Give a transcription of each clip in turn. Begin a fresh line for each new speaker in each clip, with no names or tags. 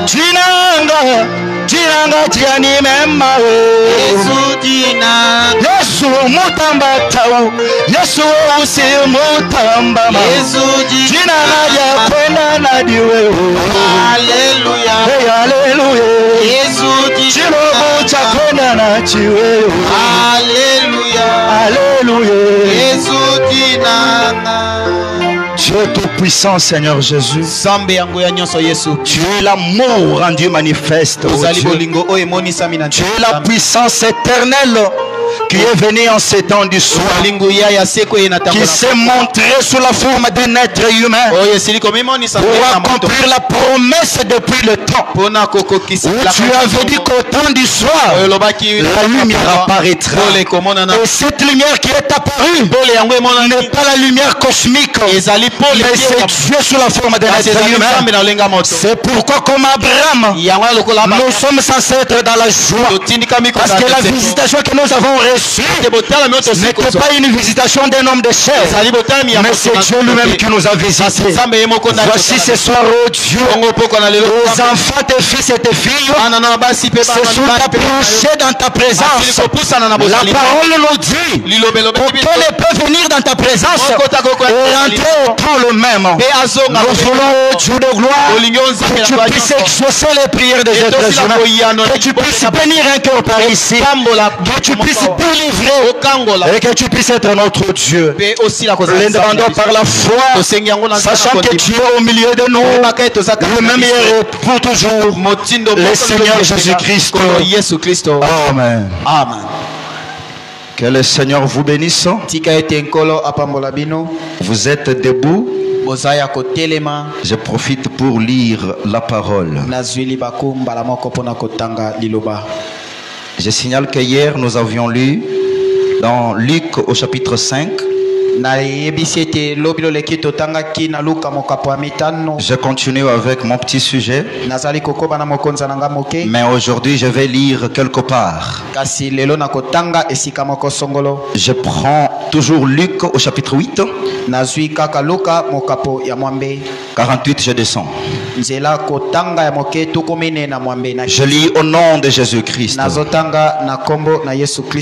Jinanga tiani mema
Yesu jina
Yesu mutamba tau Yesu usi mutamba
Yesu
jina ya kwenda na diwe
Haleluya
Hey haleluya
Yesu jina
Chilobo cha kwenda na chiwe
Haleluya
Haleluya
Yesu jina
Dieu tout-puissant, Seigneur Jésus,
tu
es l'amour rendu manifeste. Oh Dieu. Tu es la puissance éternelle qui est venu en ces temps du soir, qui s'est montré sous la forme d'un être humain pour accomplir la promesse depuis le temps où tu avais dit qu'au temps du soir la lumière apparaîtra, et cette lumière qui est apparue n'est pas la lumière cosmique, mais c'est Dieu sous la forme d'un être humain. C'est pourquoi comme Abraham nous sommes censés être dans la joie, parce que la visitation que nous avons reçue n'était pas une visitation d'un homme de chair, mais c'est Dieu lui-même qui nous a visités. Voici ce soir, oh Dieu, les enfants, tes fils et tes filles se sont approchés dans ta présence. La parole nous dit qu'aucun ne peut venir dans ta présence et rentrer au temps le même. Nous voulons, oh Dieu de gloire, que tu puisses exaucer les prières des êtres humains, que tu puisses bénir un cœur par ici, que tu puisses délivrer et que tu puisses être notre Dieu. Le demandons par la foi, sachant que tu es au milieu de nous, le même hier et pour toujours, le Seigneur Jésus-Christ. Amen.
Amen.
Que le Seigneur vous bénisse. Vous êtes debout. Je profite pour lire la parole. Je signale que hier nous avions lu dans Luc au chapitre 5. Je continue avec mon petit sujet, mais aujourd'hui je vais lire quelque part. Je prends toujours Luc au chapitre 8. 48, je descends. Je lis au nom de Jésus-Christ.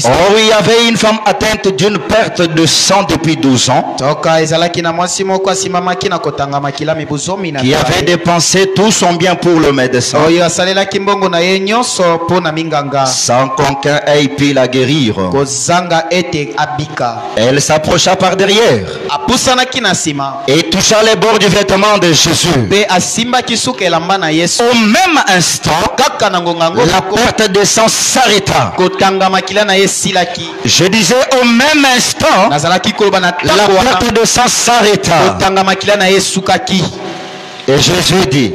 Oh, il y avait une femme atteinte d'une perte de sang depuis 12 ans, qui avait dépensé tout son bien pour le médecin, sans qu'aucun ait pu la guérir. Elle s'approcha par derrière et toucha les bords du vêtement de Jésus. Au même instant, la perte de sang s'arrêta. Je disais au même instant, la perte de sang s'arrêta. Et Jésus dit,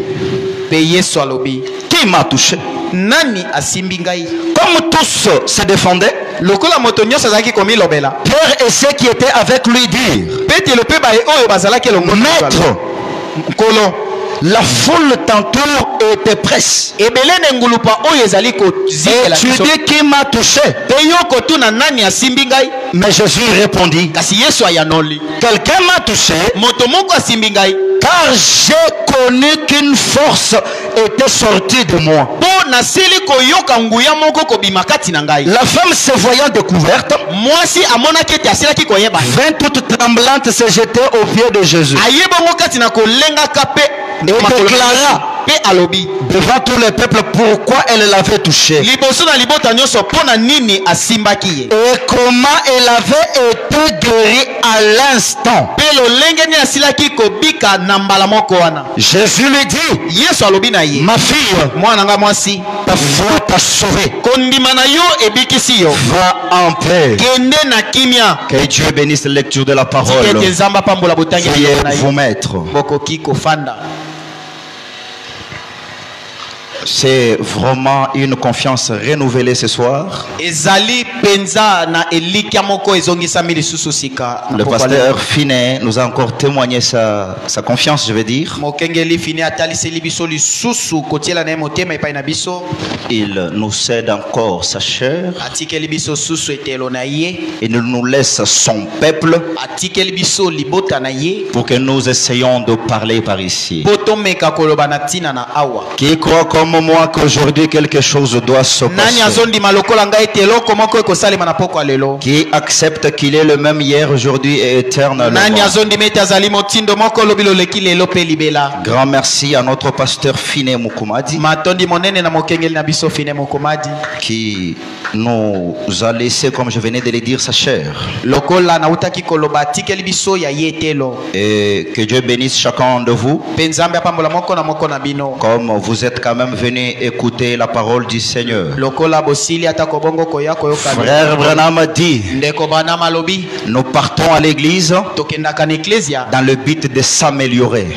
qui m'a touché? Comme tous se défendaient, Pierre et ceux qui étaient avec lui dirent, Maître, la foule t'entoure et te presse. Et tu dis qui m'a touché? Mais Jésus répondit, quelqu'un m'a touché, car j'ai connu qu'une force était sortie de moi. La femme se voyant découverte vint toute tremblante se jeter aux pieds de Jésus et déclara devant tout le peuple pourquoi elle l'avait touché et comment elle avait été guérie à l'instant. Jésus lui dit, ma fille, ta foi t'a sauvé. Va en paix. Que Dieu bénisse la lecture de la parole. Veuillez vous mettre. C'est vraiment une confiance renouvelée ce soir. Le pasteur Finet nous a encore témoigné sa confiance, je veux dire. Il nous cède encore sa chair. Il nous laisse son peuple pour que nous essayions de parler par ici. Qui croit comme moi qu'aujourd'hui quelque chose doit se passer? Qui accepte qu'il est le même hier, aujourd'hui et éternellement? Grand merci à notre pasteur Finet Mukumadi qui nous a laissé, comme je venais de le dire, sa chair. Et que Dieu bénisse chacun de vous. Comme vous êtes quand même venus écouter la parole du Seigneur. Frère Branham dit, nous partons à l'église dans le but de s'améliorer.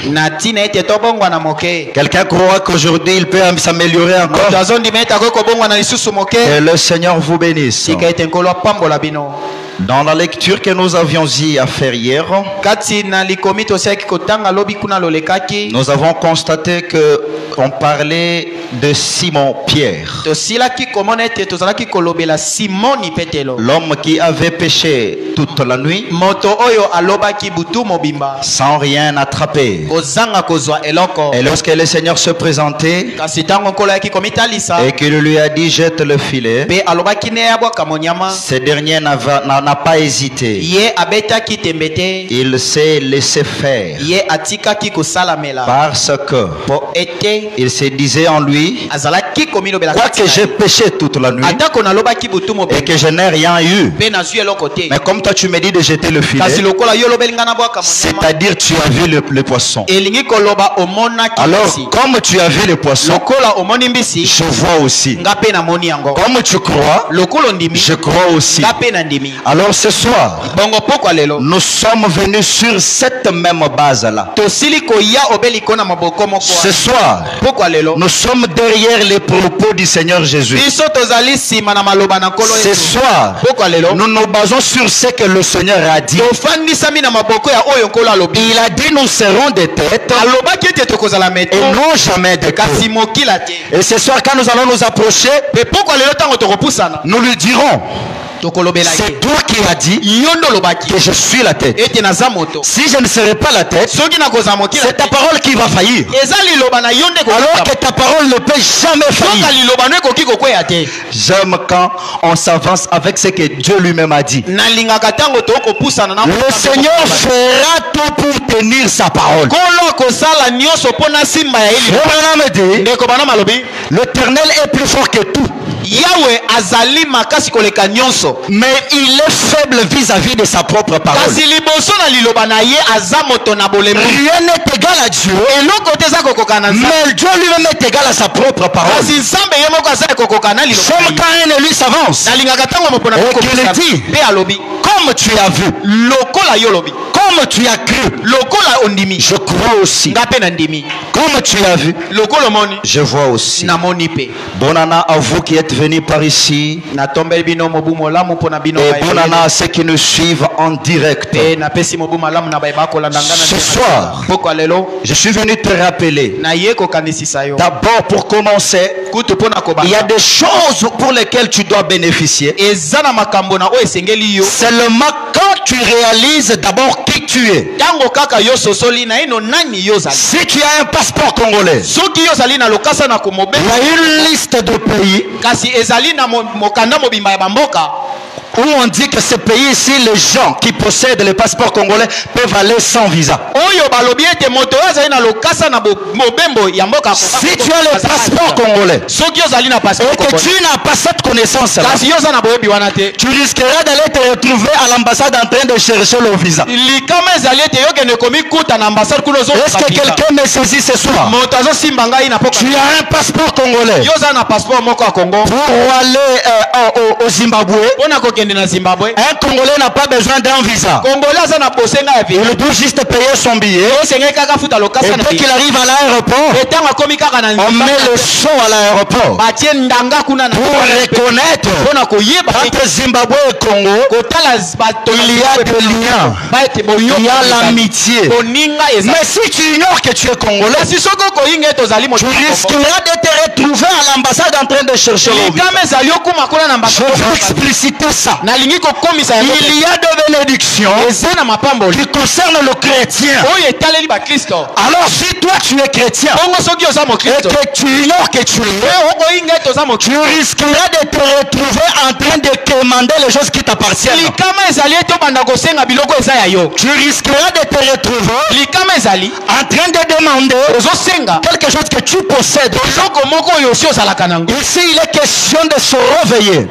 Quelqu'un croit qu'aujourd'hui il peut s'améliorer encore? Que le Seigneur vous bénisse. Dans la lecture que nous avions eu à faire hier, nous avons constaté que on parlait de Simon Pierre, l'homme qui avait péché toute la nuit sans rien attraper. Et lorsque le Seigneur se présentait et qu'il lui a dit jette le filet, ce dernier n'a pas hésité. Il s'est laissé faire parce que il se disait en lui, quoique j'ai péché toute la nuit et que je n'ai rien eu, mais comme toi tu me dis de jeter le filet, c'est-à-dire tu as vu le poisson. Alors comme tu as vu le poisson, je vois aussi. Comme tu crois, je crois aussi. Alors ce soir, nous sommes venus sur cette même base-là. Ce soir, nous sommes derrière les propos du Seigneur Jésus. Ce soir, nous nous basons sur ce que le Seigneur a dit. Il a dit nous serons des têtes et non jamais des queues. Et ce soir, quand nous allons nous approcher, nous lui dirons, c'est toi qui as dit que je suis la tête. Si je ne serai pas la tête, c'est ta parole qui va faillir. Alors que ta parole ne peut jamais faillir. J'aime quand on s'avance avec ce que Dieu lui-même a dit. Le Seigneur fera tout pour tenir sa parole. L'Éternel est plus fort que tout. Mais il est faible vis-à-vis de sa propre parole. Rien n'est égal à Dieu, mais Dieu lui-même est égal à sa propre parole. Comme quand un élu s'avance et qu'il dit, comme tu as vu, comme tu as cru, je crois aussi. Comme tu as vu, je vois aussi. Bonne année à vous qui êtes venus par ici. Et bonne année à ceux qui nous suivent en direct. Ce soir, je suis venu te rappeler. D'abord, pour commencer, il y a des choses pour lesquelles tu dois bénéficier. Seulement quand tu réalises d'abord qui tu es. Si tu as un passeport congolais, il y a une liste de pays où on dit que ce pays ici, les gens qui possèdent les passeports congolais peuvent aller sans visa. Si tu as le passeport congolais et que tu n'as pas cette connaissance-là, tu risqueras d'aller te retrouver à l'ambassade en train de chercher le visa. Est-ce que quelqu'un me saisit ce soir? Tu as un passeport congolais pour aller au Zimbabwe. Un Congolais n'a pas besoin d'un visa. Il doit juste payer son billet. Et dès qu'il arrive à l'aéroport, on met le son à l'aéroport pour reconnaître entre Zimbabwe et Congo. Il y a des liens, il y a l'amitié. Mais si tu ignores que tu es Congolais, tu risqueras de te retrouver à l'ambassade en train de chercher le visa. Je veux expliciter ça. Il y a des bénédictions qui concernent le chrétien. Alors si toi tu es chrétien et que tu ignores que tu es, tu risqueras de te retrouver en train de demander les choses qui t'appartiennent. Tu risqueras de te retrouver en train de demander quelque chose que tu possèdes. Ici il est question de se réveiller,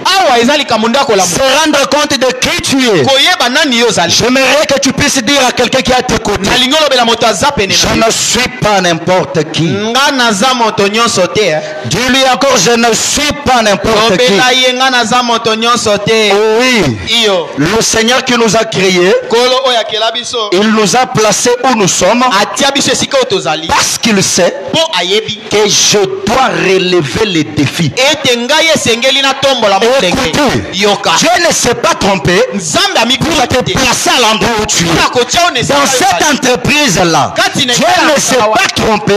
se rendre compte de qui tu es. J'aimerais que tu puisses dire à quelqu'un qui est à tes côtés, je ne suis pas n'importe qui. Dis-lui encore, je ne suis pas n'importe qui. Oui, le Seigneur qui nous a créés, il nous a placés où nous sommes parce qu'il sait que je dois relever les défis. Écoutez, Dieu ne s'est pas trompé pour te placer à l'endroit où tu es. Dans cette entreprise-là, Dieu ne s'est pas trompé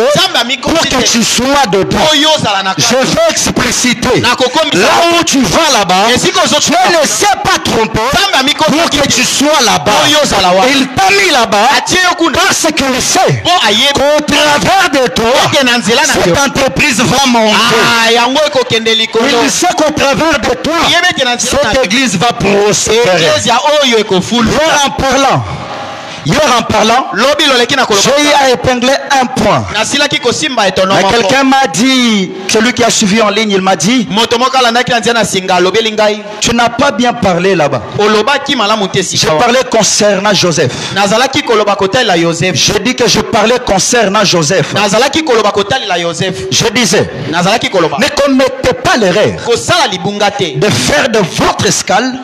pour que tu sois dedans. Je veux expliciter. Là où tu vas là-bas, Dieu ne s'est pas trompé pour que tu sois là-bas. Il t'a mis là-bas parce qu'il sait qu'au travers de toi, cette entreprise va monter. Il sait qu'au travers de toi, cette église va prospérer. Hier en parlant, j'ai eu à épingler un point. Mais quelqu'un m'a dit, celui qui a suivi en ligne, il m'a dit, tu n'as pas bien parlé là-bas. J'ai parlé concernant Joseph. J'ai dit que je parlais concernant Joseph. Je disais, ne commettez pas l'erreur de faire de votre escale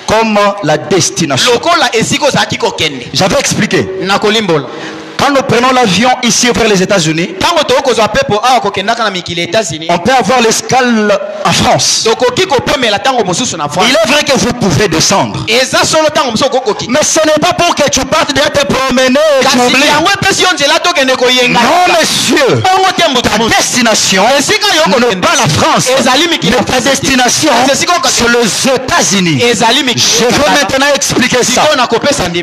comme la destination. J'avais expliqué. Quand nous prenons l'avion ici vers les États-Unis, on peut avoir l'escale en France. Il est vrai que vous pouvez descendre, mais ce n'est pas pour que tu partes de te promener et tu oublies. Non monsieur, ta destination n'est pas la France, mais ta destination c'est les États-Unis. Je veux maintenant expliquer ça.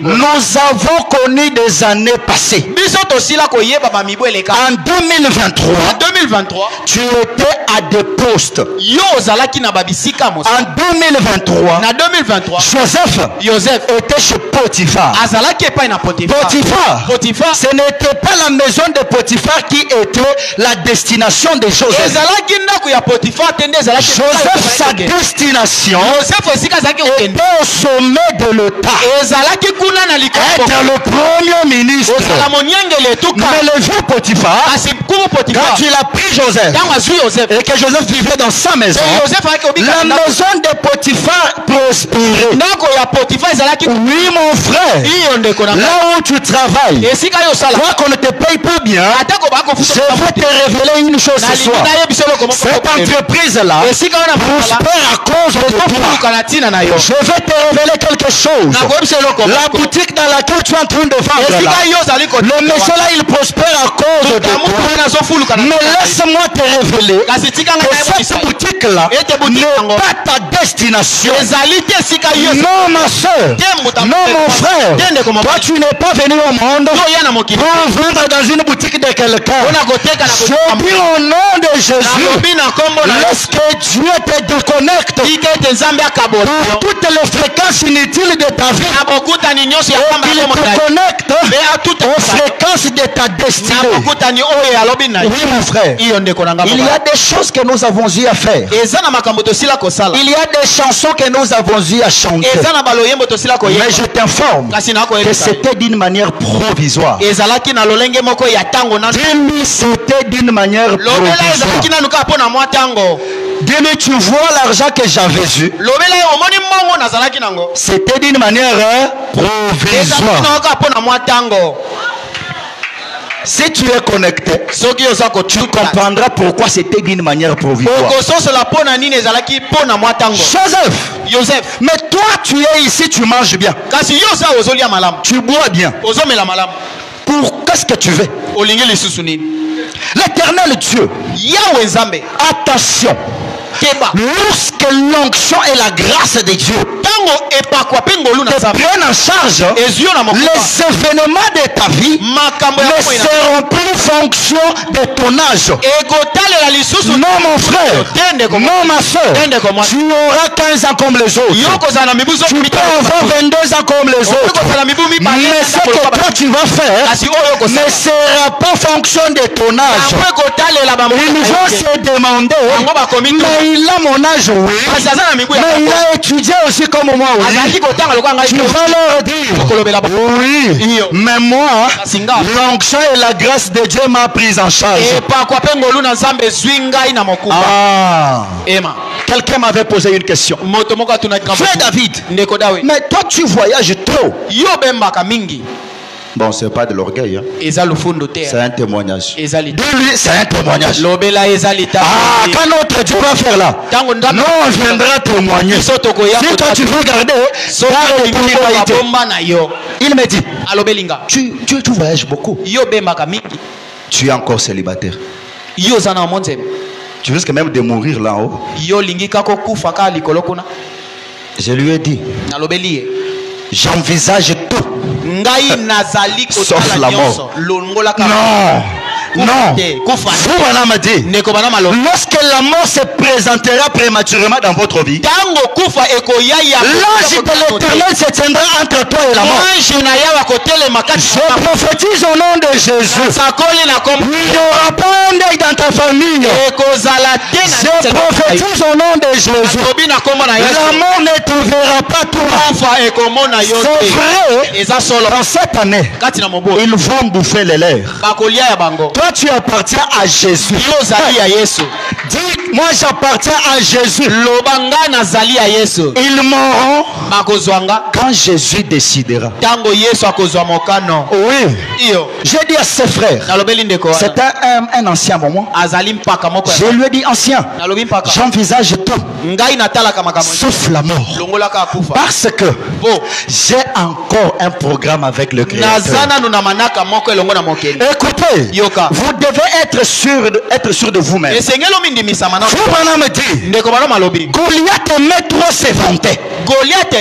Nous avons connu des années passées. En 2023, tu étais à des postes. En 2023, Joseph était chez Potiphar. Potiphar, ce n'était pas la maison de Potiphar qui était la destination de Joseph. Joseph, sa destination était au sommet de l'État. Être le premier ministre. Mais le vieux Potiphar, quand il a pris Joseph et que Joseph vivait dans sa maison, la maison de Potiphar prospérait. Oui mon frère, là où tu travailles, toi qu'on ne te paye pas bien, je vais te révéler une chose ce soir. Cette entreprise-là prospère à cause de toi. Je vais te révéler quelque chose. La boutique dans laquelle tu es en train de vendre là, le monsieur là il prospère à cause de toi. Mais laisse-moi te révéler que cette boutique là n'est pas ta destination. Non ma soeur, non mon frère, toi tu n'es pas venu au monde pour vendre dans une boutique de quelqu'un. Je dis au nom de Jésus, laisse que Dieu te déconnecte pour toutes les fréquences inutiles de ta vie et qu'il te connecte aux fréquences de ta destinée. Oui mon frère, il y a des choses que nous avons eu à faire. Il y a des chansons que nous avons eu à chanter. Mais je t'informe que c'était d'une manière provisoire. Dis-lui c'était d'une manière provisoire. Dis-lui, tu vois l'argent que j'avais eu. C'était d'une manière provisoire. Si tu es connecté, tu comprendras pourquoi c'était d'une manière provisoire. Joseph, mais toi tu es ici, tu manges bien, tu bois bien. Pour qu'est-ce que tu veux? L'éternel Dieu, attention, lorsque l'onction et la grâce de Dieu te prennent en charge, les événements de ta vie ne seront plus fonction de ton âge. Non mon frère, non ma soeur, tu auras 15 ans comme les autres, tu peux avoir 22 ans comme les autres, mais ce que toi tu vas faire ne sera pas fonction de ton âge. Ils vont se demander, mais il a mon âge, oui, mais il a étudié aussi comme moi, oui. Tu vas leur dire, oui, mais moi, l'onction et la grâce de Dieu m'a prise en charge. Quelqu'un m'avait posé une question. Frère David, mais toi tu voyages trop. Bon, c'est pas de l'orgueil, hein. C'est un témoignage. Dis-lui, c'est un témoignage. Ah, quand notre Dieu va faire là, non, on viendra témoigner. Si toi tu veux garder, il me dit, tu voyages beaucoup. Tu es encore célibataire. Tu risques même de mourir là-haut. Je lui ai dit, j'envisage tout sauf la mort. Non, vous m'a dit, lorsque la mort se présentera prématurément dans votre vie, l'ange de l'Éternel se tiendra entre toi et la mort. Je prophétise au nom de Jésus, il n'y aura pas un deuil dans ta famille. Je prophétise au nom de Jésus, la mort ne te verra pas toi. C'est vrai, dans cette année, ils vont bouffer les lèvres. Toi tu appartiens à Jésus. Dis, moi j'appartiens à Jésus. Ils mourront quand Jésus décidera. Oui. J'ai dit à ses frères, c'était un ancien moment. Je lui ai dit, ancien, j'envisage tout sauf la mort, parce que j'ai encore un programme avec le Créateur. Écoutez, vous devez être sûr de vous-même. Vous me dit, Goliath aimait trop se vanter. Goliath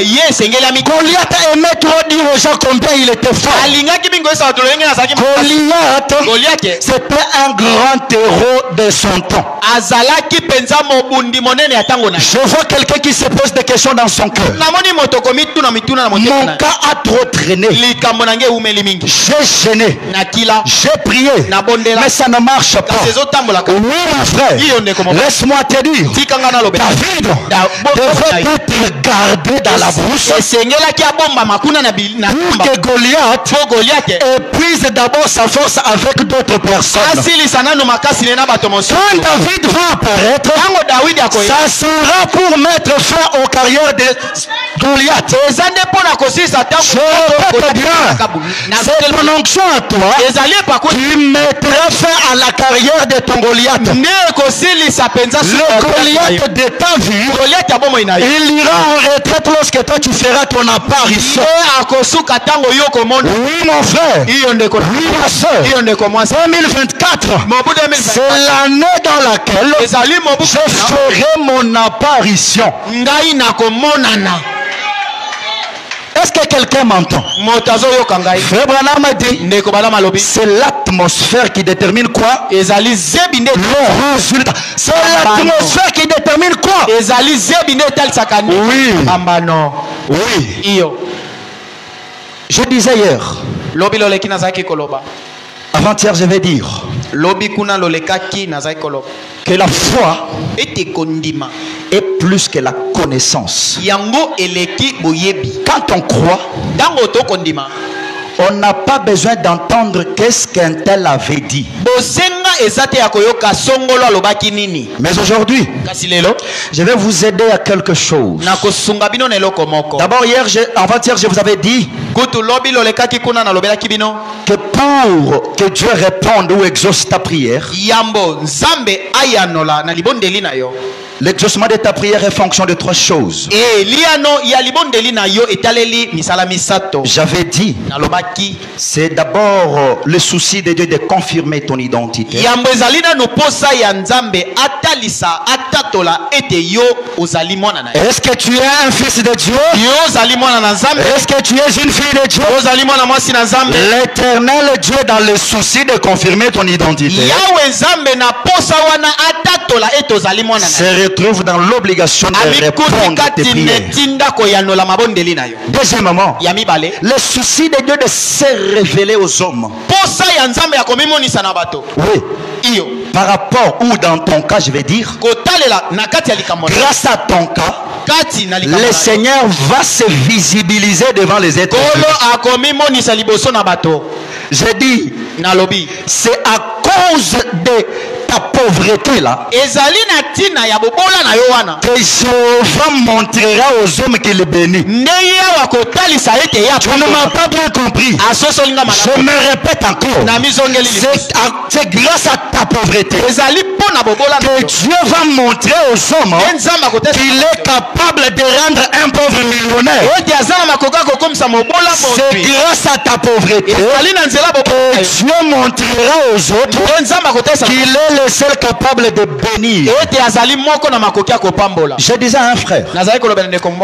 aimait trop dire aux gens combien il était fort. Goliath, c'était un grand héros de son temps. Je vois quelqu'un qui se pose des questions dans son cœur. Mon cas a trop traîné. J'ai gêné, j'ai prié, mais ça ne marche pas. Oui mon frère, laisse-moi te dire, David devait être gardé dans la brousse pour que Goliath épuise d'abord sa force avec d'autres personnes. Quand David va apparaître, ça sera pour mettre fin aux carrières de Goliath. Je répète bien, c'est ton onction à toi qui mettra fin à la carrière de ton Goliath. Le Goliath de ta vie, il ira en retraite lorsque toi tu feras ton apparition. Oui mon frère, oui ma soeur, 2024, c'est l'année dans laquelle je ferai mon apparition. Est-ce que quelqu'un m'entend? Frère Branham m'a dit, c'est l'atmosphère qui détermine quoi? Le résultat. C'est l'atmosphère qui détermine quoi? Oui. Oui. Je disais hier, avant-hier je vais dire que la foi est plus que la connaissance. Quand on croit, On n'a pas besoin d'entendre qu'est-ce qu'un tel avait dit. Mais aujourd'hui, je vais vous aider à quelque chose. D'abord, avant-hier, je vous avais dit que pour que Dieu réponde ou exauce ta prière, l'exaucement de ta prière est fonction de trois choses. J'avais dit, c'est d'abord le souci de Dieu de confirmer ton identité. Est-ce que tu es un fils de Dieu? Est-ce que tu es une fille de Dieu? L'éternel Dieu dans le souci de confirmer ton identité se retrouve dans l'obligation de répondre à tes prières. Deuxièmement, le souci de Dieu de se révéler aux hommes. Oui. Par rapport ou dans ton cas, je vais dire, grâce à ton cas, le Seigneur va se visibiliser devant les êtres humains. J'ai dit, c'est à cause de ta pauvreté là que Jéhovah montrera aux hommes qu'il est béni. Tu ne m'as pas bien compris. Je me répète encore. C'est grâce à ta pauvreté que Dieu va montrer aux hommes qu'il est capable de rendre un pauvre millionnaire. C'est grâce à ta pauvreté que Dieu montrera aux autres qu'il est le seul capable de bénir. Je disais à un frère,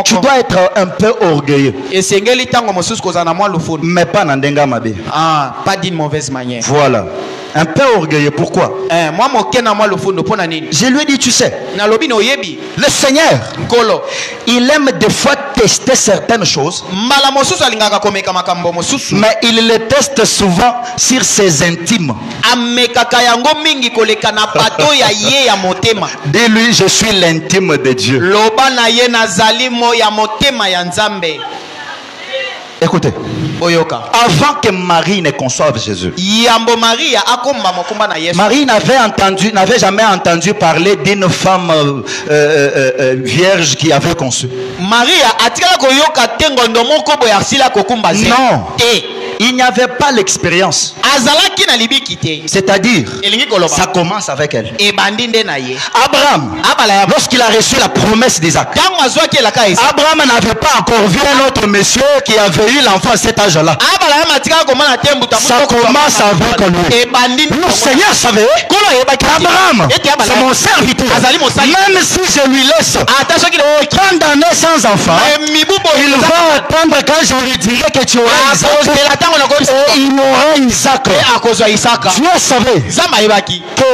tu dois être un peu orgueilleux, mais pas
pas d'une mauvaise manière.
Voilà. Un peu orgueilleux, pourquoi? Je lui ai dit, tu sais, le Seigneur, il aime des fois tester certaines choses, mais il les teste souvent sur ses intimes. Dis-lui, je suis l'intime de Dieu. Écoutez, avant que Marie ne conçoive Jésus, Marie n'avait jamais entendu parler d'une femme vierge qui avait conçu. Non. Il n'y avait pas l'expérience. C'est-à-dire, ça commence avec elle. Abraham, lorsqu'il a reçu la promesse d'Isaac, Abraham n'avait pas encore vu un autre monsieur qui avait eu l'enfant à cet âge-là. Ça commence avec lui. Le Seigneur savait qu'Abraham, c'est mon serviteur. Même si je lui laisse tant d'années sans enfant, il va attendre quand je lui dirai que tu auras Isaac. Et il aura Isaac. Dieu savait que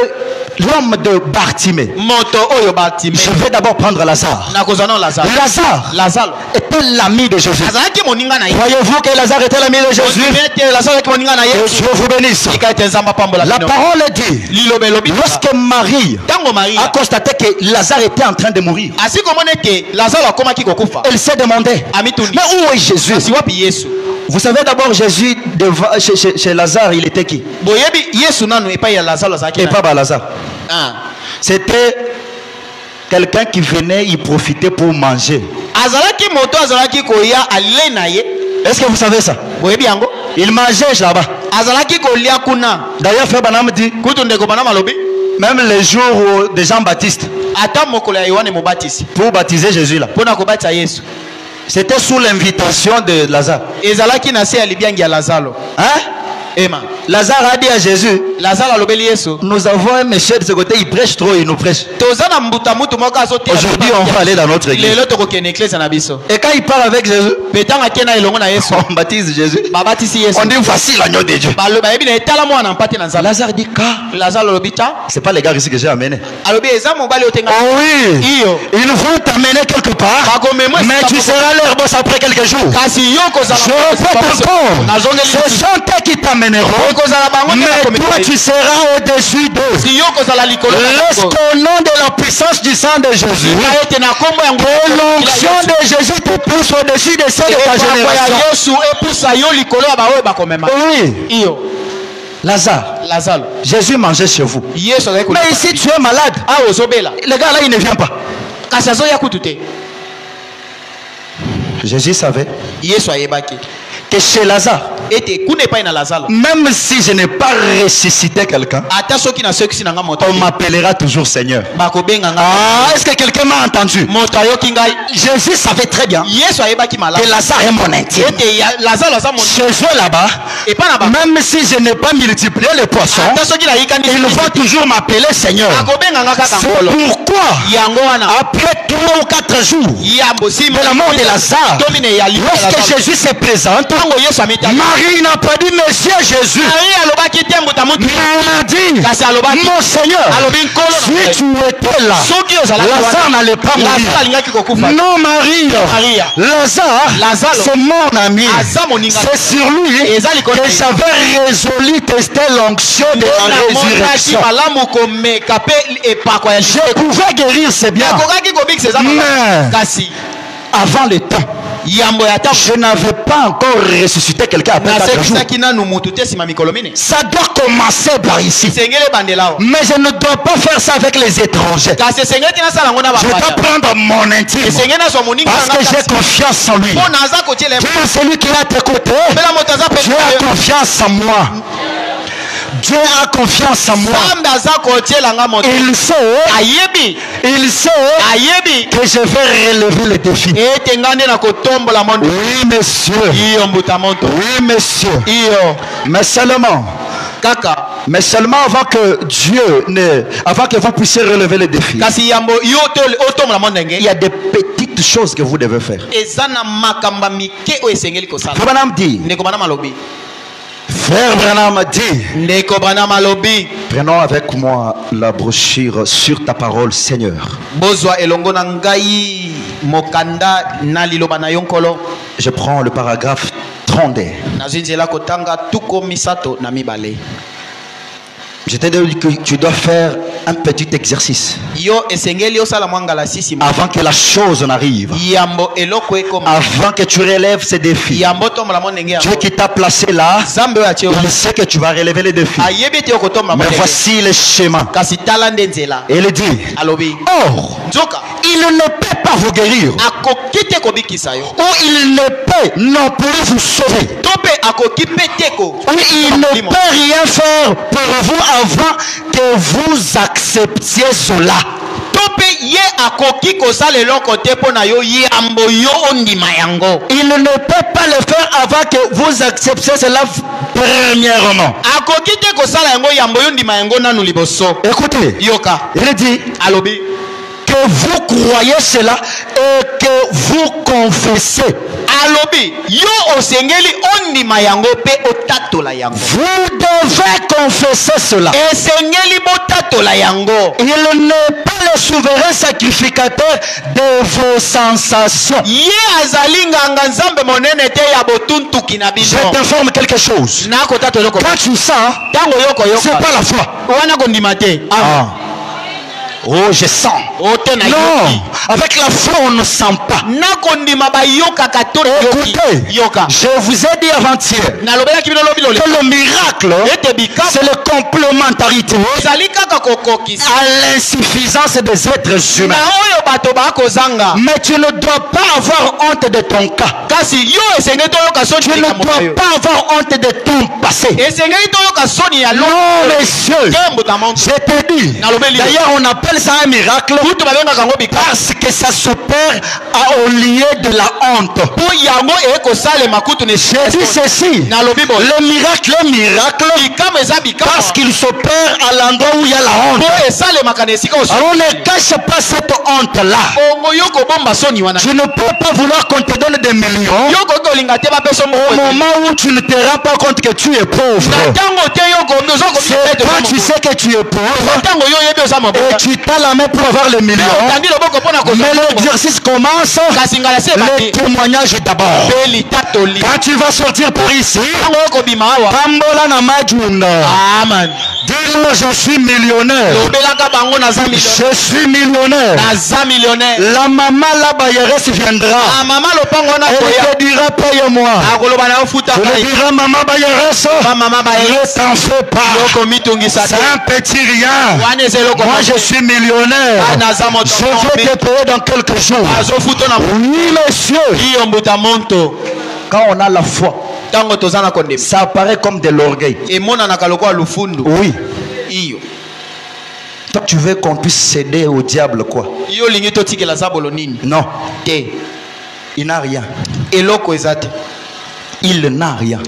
l'homme de Bartimée, je vais d'abord prendre Lazare. Lazare était l'ami de Jésus. Voyez-vous que Lazare était l'ami de Jésus? Que Dieu vous bénisse. La parole dit, lorsque Marie a constaté que Lazare était en train de mourir, elle s'est demandé, mais où est Jésus? Vous savez d'abord, Jésus chez Lazare, il était qui? Et pas Lazare. C'était quelqu'un qui venait y profiter pour manger. Est-ce que vous savez ça? Il mangeait là-bas. D'ailleurs, Frère Banam dit, même les jours de Jean-Baptiste, pour baptiser Jésus là, c'était sous l'invitation de Lazare. Hein? Lazare a dit à Jésus, nous avons un monsieur de ce côté, il prêche trop, il nous prêche. Aujourd'hui on va aller dans notre église. Et quand il parle avec Jésus, on baptise Jésus. On dit voici l'agneau de Dieu. Lazare dit, c'est pas les gars ici que j'ai amené. Oh oui, ils vont t'amener quelque part, mais tu seras leur boss après quelques jours. Je répète encore, ce sont eux qui t'amènent. t'emmèneront, mais toi tu seras au-dessus d'eux. Lorsqu'au nom de la puissance du sang de Jésus, que l'onction de Jésus te pousse au-dessus de ceux de ta génération. Oui. Lazare. Jésus mangeait chez vous. Mais ici tu es malade. Le gars là il ne vient pas. Jésus savait que chez Lazare, même si je n'ai pas ressuscité quelqu'un, on m'appellera toujours Seigneur. Est-ce que quelqu'un m'a entendu? Jésus savait très bien que Lazare est mon intime. Chez eux là-bas, même si je n'ai pas multiplié les poissons, ils vont toujours m'appeler Seigneur. C'est pourquoi après 3 ou 4 jours de la mort de Lazare, lorsque Jésus se présente, Marie n'a pas dit Monsieur Jésus, mais on a dit mon Seigneur. Si tu étais là, Lazare n'allait pas mourir. Non Marie, Lazare c'est mon ami. C'est sur lui que j'avais résolu tester l'onction de la résurrection. Je pouvais guérir, c'est bien, mais avant le temps, je n'avais pas encore ressuscité quelqu'un après 4 jours. Ça doit commencer par ici. Mais je ne dois pas faire ça avec les étrangers. Je dois prendre mon intime parce que j'ai confiance en lui. C'est celui qui est à tes côtés. Dieu a confiance en moi. Dieu a confiance en moi. Il sait que je vais relever le défi. Oui, monsieur. Oui, monsieur. Mais seulement avant que vous puissiez relever le défi, il y a des petites choses que vous devez faire. Branham dit, Frère Branham dit, prenons avec moi la brochure sur ta parole, Seigneur. Je prends le paragraphe 32. Je t'ai dit que tu dois faire un petit exercice avant que la chose n'arrive, avant que tu relèves ces défis. Dieu qui t'a placé là, il sait que tu vas relever les défis. Mais voici le schéma. Il dit, or, il ne peut pas vous guérir, ou il ne peut non plus vous sauver, ou il ne peut rien faire pour vous avant que vous acceptiez cela. Il ne peut pas le faire avant que vous acceptiez cela premièrement. Écoutez, il dit que vous croyez cela et que vous confessez. Vous devez confesser cela. Il n'est pas le souverain sacrificateur de vos sensations. Je t'informe quelque chose. Quand tu sens, c'est pas la foi. Oh, je sens. Non, avec la foi, on ne sent pas. Écoutez, je vous ai dit avant-hier que le miracle, c'est la complémentarité à l'insuffisance des êtres humains. Mais tu ne dois pas avoir honte de ton cas. Tu ne dois pas avoir honte de ton passé. Non, messieurs, je te dis. D'ailleurs, on appelle ça un miracle parce que ça s'opère au lieu de la honte. Je dis ceci, le miracle est miracle parce qu'il s'opère à l'endroit où il y a la honte. Alors on ne cache pas cette honte là. Tu ne peux pas vouloir qu'on te donne des millions au moment où tu ne te rends pas compte que tu es pauvre. C'est toi, tu sais que tu es pauvre et tu tends la main pour avoir les millions. Mais l'exercice commence. Le témoignage d'abord. Quand tu vas sortir par ici,
Amen.
dis-moi, je suis millionnaire. Je suis millionnaire. La maman là-bas, viendra. Elle te dira, paye-moi. Elle dira, maman Bayeres, ne t'en fais pas. C'est un petit rien. Moi, je suis millionnaire. Je vais te payer dans quelques jours. Oui, monsieur. Quand on a la foi, ça apparaît comme de l'orgueil. Oui. Toi, tu veux qu'on puisse céder au diable, quoi? Non. Il n'a rien. Il n'a rien.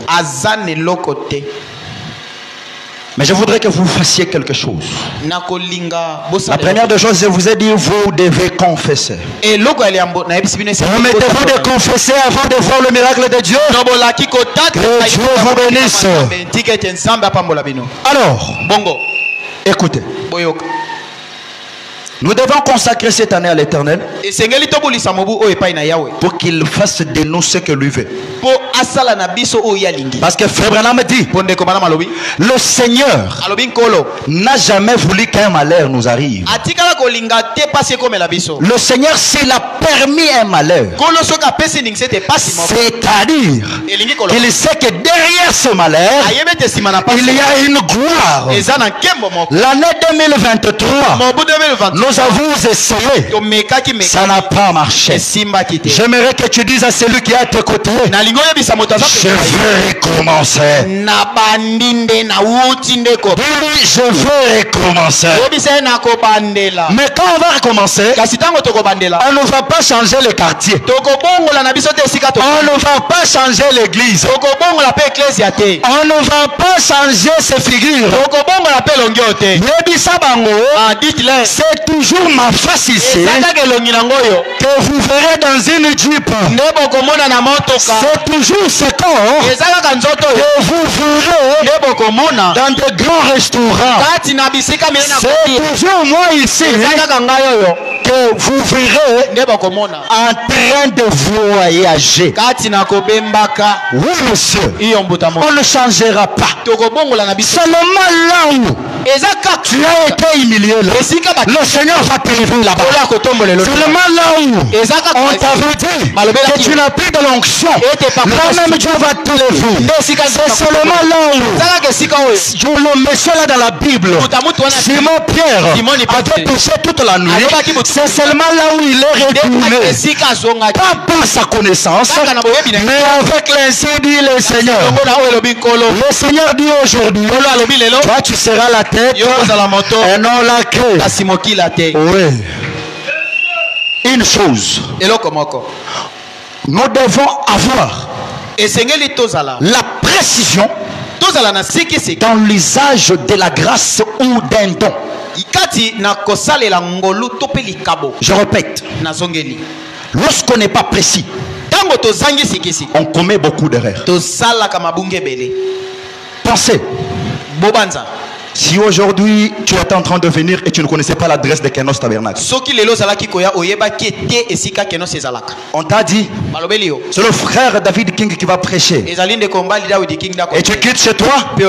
Mais je voudrais que vous fassiez quelque chose. La première des choses, je vous ai dit, vous devez confesser. Permettez-vous de confesser avant de voir le miracle de Dieu. Que Dieu vous bénisse. Alors, écoutez. Nous devons consacrer cette année à l'Éternel pour qu'il fasse de nous ce que lui veut. Parce que Frère Branham dit, le Seigneur n'a jamais voulu qu'un malheur nous arrive. Le Seigneur, s'il a permis un malheur, c'est-à-dire qu'il sait que derrière ce malheur, il y a une gloire. L'année 2023, nous avons essayé, ça n'a pas marché. J'aimerais que tu dises à celui qui est à tes côtés, je veux recommencer. Je veux recommencer. Mais quand on va recommencer, on ne va pas changer le quartier. On ne va pas changer l'église. On ne va pas changer ses figures. C'est toujours ma face ici que vous verrez dans une Jeep. C'est toujours ce corps que vous verrez dans de grands restaurants. C'est toujours moi ici que vous verrez en train de voyager. Oui, monsieur. On ne changera pas. Seulement là où tu as été humilié, le Seigneur va t'élever là-bas. Seulement là où on t'avait dit que tu n'as plus de l'onction, là même Dieu va t'élever. C'est seulement là où le monsieur là dans la Bible, Simon Pierre avait poussé toute la nuit. C'est seulement là où il est retourné, pas par sa connaissance, mais avec l'ainsi dit le Seigneur. Le Seigneur dit aujourd'hui, toi tu seras la tête et non la queue. Oui. Une chose, nous devons avoir la précision dans l'usage de la grâce ou d'un don. Je répète, lorsqu'on n'est pas précis, on commet beaucoup d'erreurs. Pensez, si aujourd'hui tu es en train de venir et tu ne connaissais pas l'adresse de Kenos Tabernacle, on t'a dit, c'est le frère David King qui va prêcher, et tu quittes chez toi, tu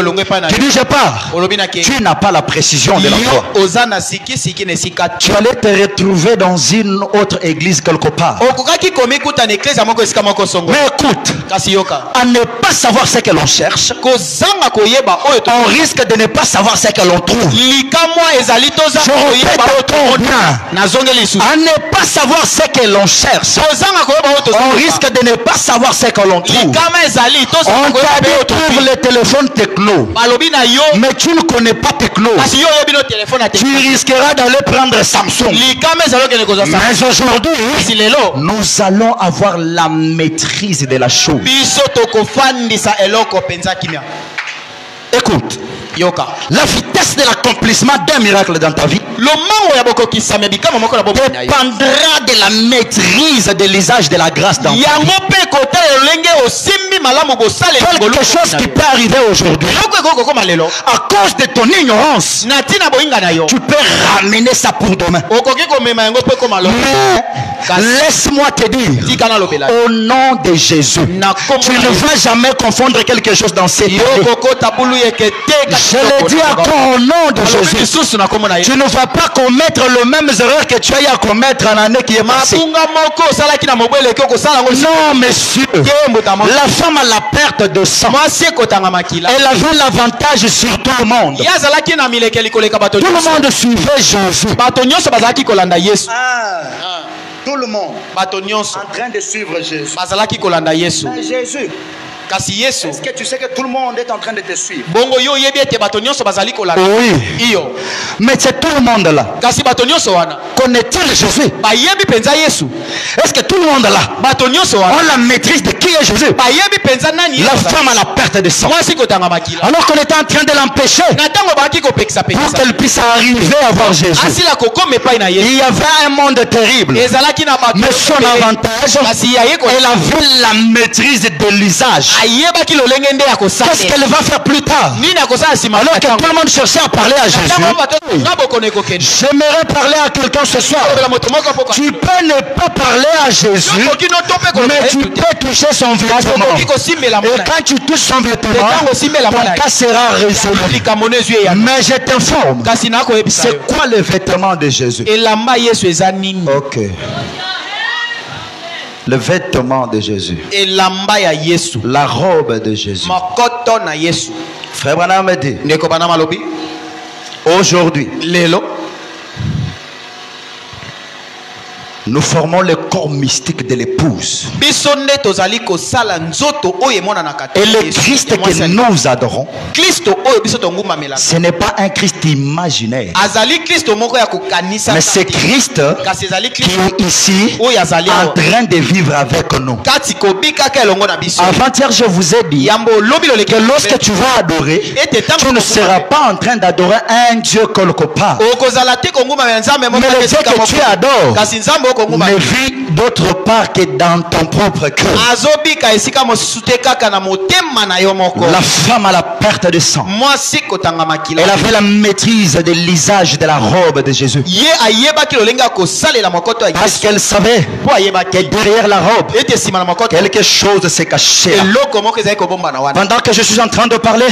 dis je pars, tu n'as pas la précision de la foi. Tu allais te retrouver dans une autre église quelque part. Mais écoute, à ne pas savoir ce que l'on cherche, on risque de ne pas savoir ce que l'on trouve. Je répète bien, à ne pas savoir ce que l'on cherche, on risque de ne pas savoir ce que l'on trouve. On t'a dit trouve le téléphone techno, mais tu ne connais pas techno, tu risqueras d'aller prendre Samsung. Mais aujourd'hui, nous allons avoir la maîtrise de la chose. Écoute, La vitesse de l'accomplissement d'un miracle dans ta vie dépendra de la maîtrise de l'usage de la grâce dans ta vie. Quelque chose qui peut arriver aujourd'hui à cause de ton ignorance, tu peux ramener ça pour demain. Mais laisse-moi te dire, au nom de Jésus, tu ne vas jamais confondre quelque chose dans cette vie. Je le dis encore au nom de Jésus. Tu ne vas pas commettre les mêmes erreurs que tu as eu à commettre en l'année qui est passée. Non, monsieur. La femme a la perte de sang. Elle avait l'avantage sur tout le monde. Tout le monde suivait Jésus. Tout le monde en train de suivre Jésus. Mais Jésus, est-ce que tu sais que tout le monde est en train de te suivre? Oui. Mais c'est tout le monde là. Connaît-il Jésus? Est-ce que tout le monde là a la maîtrise de qui est Jésus? La femme a la perte de sang. Alors qu'on était en train de l'empêcher pour qu'elle puisse arriver à voir Jésus. Il y avait un monde terrible. Mais son avantage, elle avait la maîtrise de l'usage. Qu'est-ce qu'elle va faire plus tard? Alors que tout le monde cherchait à parler à Jésus, j'aimerais parler à quelqu'un ce soir. Tu peux ne pas parler à Jésus, mais tu peux toucher son vêtement. Et quand tu touches son vêtement, ton cas sera résolu. Mais je t'informe, c'est quoi le vêtement de Jésus? Ok. Le vêtement de Jésus. La robe de Jésus. Frère Branham me dit, aujourd'hui, nous formons le corps mystique de l'épouse. Et le Christ que nous adorons, ce n'est pas un Christ imaginaire, mais c'est Christ qui est ici en train de vivre avec nous. Avant-hier, je vous ai dit que lorsque tu vas adorer, tu ne seras pas en train d'adorer un Dieu quelque part, mais le Dieu que tu adores ne vit d'autre part que dans ton propre cœur. La femme a la perte de sang. Elle avait la maîtrise de l'usage de la robe de Jésus. Parce qu'elle savait que derrière la robe, quelque chose s'est caché. Pendant que je suis en train de parler,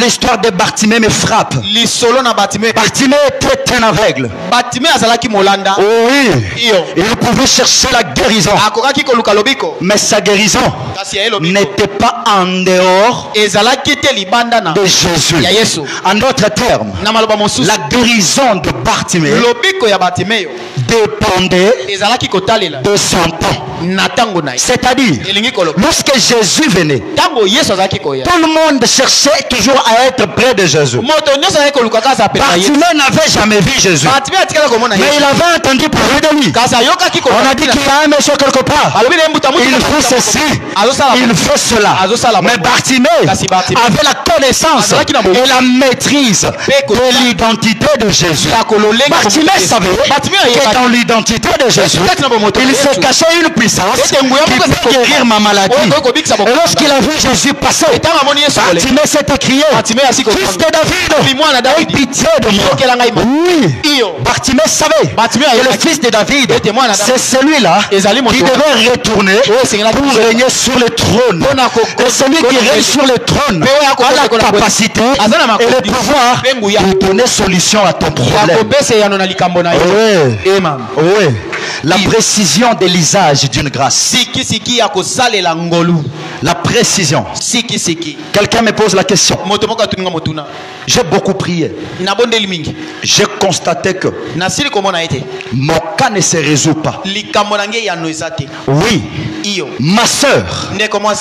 l'histoire de Bartimée me frappe. Bartimée était un aveugle. Oui. Il pouvait chercher la guérison, mais sa guérison n'était pas en dehors de Jésus. En d'autres termes, la guérison de Bartimée dépendait de son temps. C'est-à-dire, lorsque Jésus venait, tout le monde cherchait toujours à être près de Jésus. Bartimée n'avait jamais vu Jésus, mais il avait entendu parler de lui. On a dit qu'il y a un monsieur quelque part. Il fait ceci, il fait cela. Mais Bartimée avait la connaissance et la maîtrise de l'identité de Jésus. Bartimée savait que dans l'identité de Jésus, il se cachait une puissance qui peut guérir ma maladie. Et lorsqu'il a vu Jésus passer, Bartimée s'est écrié, Fils de David, aie pitié de moi. Oui, Bartimée savait que le fils de David, c'est celui-là qui devait retourner pour régner sur le trône. Et celui qui règne sur le trône a la capacité et le pouvoir de donner solution à ton problème. Oui. La précision de l'usage d'une grâce. La précision. Quelqu'un me pose la question. J'ai beaucoup prié. J'ai constaté que mon cas ne se résout pas. Oui, ma soeur,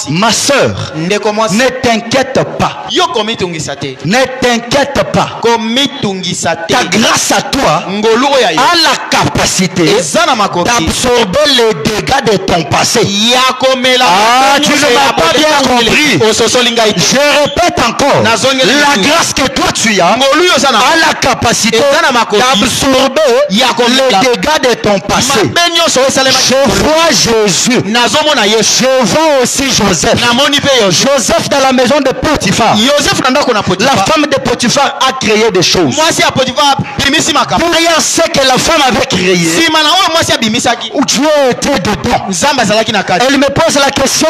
ma soeur, ne t'inquiète pas. Ne t'inquiète pas. Ta grâce à toi a la capacité d'absorber les dégâts de ton passé. Ah, tu ne m'as pas bien compris. Je répète encore. La grâce que toi tu as a la capacité d'absorber les dégâts de ton passé. Je vois Jésus. Je vois aussi Joseph. Joseph dans la maison de Potiphar. La femme de Potiphar a créé des choses. Derrière ce que la femme avait créé, où Dieu était dedans. Elle me pose la question.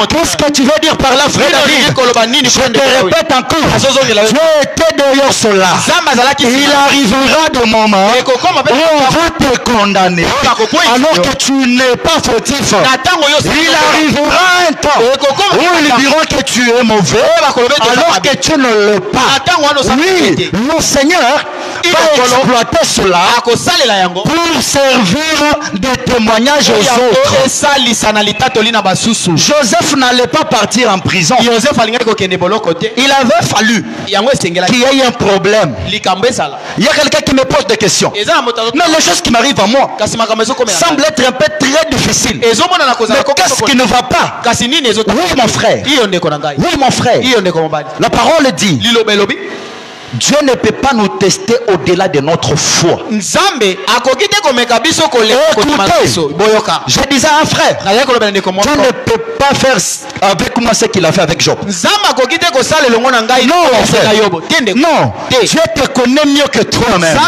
Qu'est-ce que tu veux dire par là, frère David? Je te répète encore. Dieu était derrière cela. Il arrivera des moments où on va te condamner alors que tu n'es pas fautif. Il arrivera un temps où ils diront que tu es mauvais alors que tu ne l'es pas. Oui, le Seigneur va exploiter cela pour servir de témoignage aux autres. Joseph n'allait pas partir en prison. Il avait fallu qu'il y ait un problème. Il y a quelqu'un qui me pose des questions. Mais les choses qui m'arrivent à moi semblent être un peu très difficiles. Mais qu'est-ce qui ne va pas? Oui, mon frère. Oui, mon frère. La parole dit: Dieu ne peut pas nous tester au-delà de notre foi. Écoutez, je disais à un frère, Dieu ne peut pas faire avec moi ce qu'il a fait avec Job. Non, mon frère. Non, Dieu te connaît mieux que toi-même.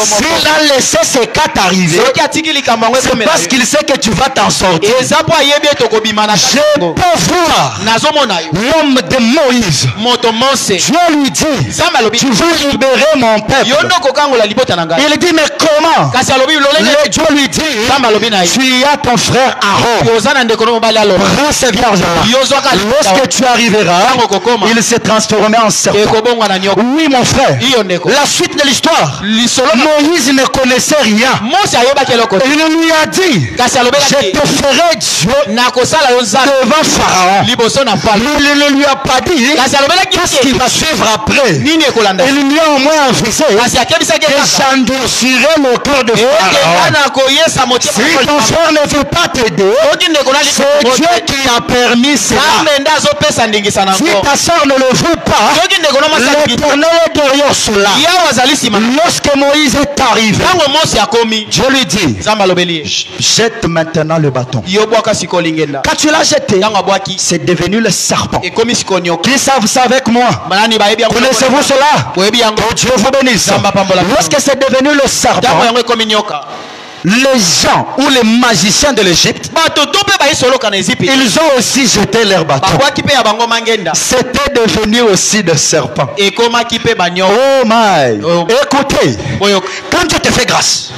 S'il a laissé ces cas t'arriver, c'est parce qu'il sait que tu vas t'en sortir. Je peux voir l'homme de Moïse. Dieu lui dit: tu veux libérer mon peuple. Il dit: mais comment? Dieu lui dit: tu as ton frère Aaron. Prends ce vierge-là. Lorsque tu arriveras, il s'est transformé en serpent. Oui, mon frère. La suite de l'histoire, Moïse ne connaissait rien. Il lui a dit: je te ferai Dieu devant Pharaon. Il ne lui a pas dit qu'est-ce qui va suivre après. Il lui a au moins avisé que j'endurcirai le cœur de Pharaon. Si ton frère ne veut pas t'aider, c'est Dieu qui a permis cela. Si ta soeur ne le veut pas, l'Éternel est derrière cela. Lorsque Moïse est arrivé, Dieu lui dit: jette maintenant le bâton. Quand tu l'as jeté, c'est devenu le serpent. Qui savent ça avec moi? Connaissez-vous cela? Oh, Dieu vous bénisse. Lorsque c'est devenu le serpent, les gens ou les magiciens de l'Égypte, ils ont aussi jeté leur bâton. C'était devenu aussi des serpents. Oh my. Écoutez, quand Dieu te fait grâce,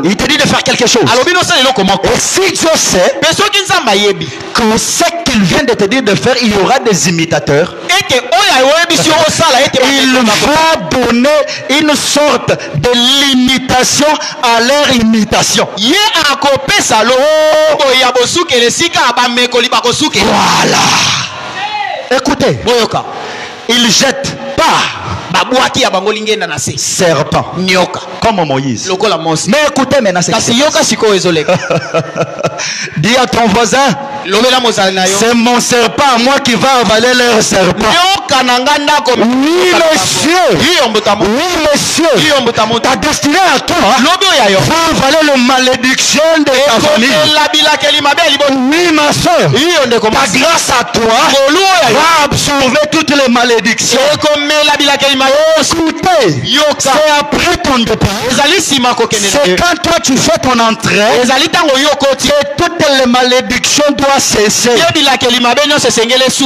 il te dit de faire quelque chose. Et si Dieu sait que ce qu'il vient de te dire de faire, il y aura des imitateurs, il va donner une sorte de limitation à leur imitation. Voilà. Écoutez, il jette pas serpent comme Moïse. Mais écoutez maintenant ce qui dis à ton voisin: c'est mon serpent à moi qui va avaler leur serpent. Oui, monsieur. Oui, monsieur. Ta destinée à toi va avaler la malédiction de ta famille. Oui, ma soeur. Ta grâce à toi va absorber toutes les malédictions. Écoutez, c'est après ton départ, c'est quand toi tu fais ton entrée que toutes les malédictions doivent cesser.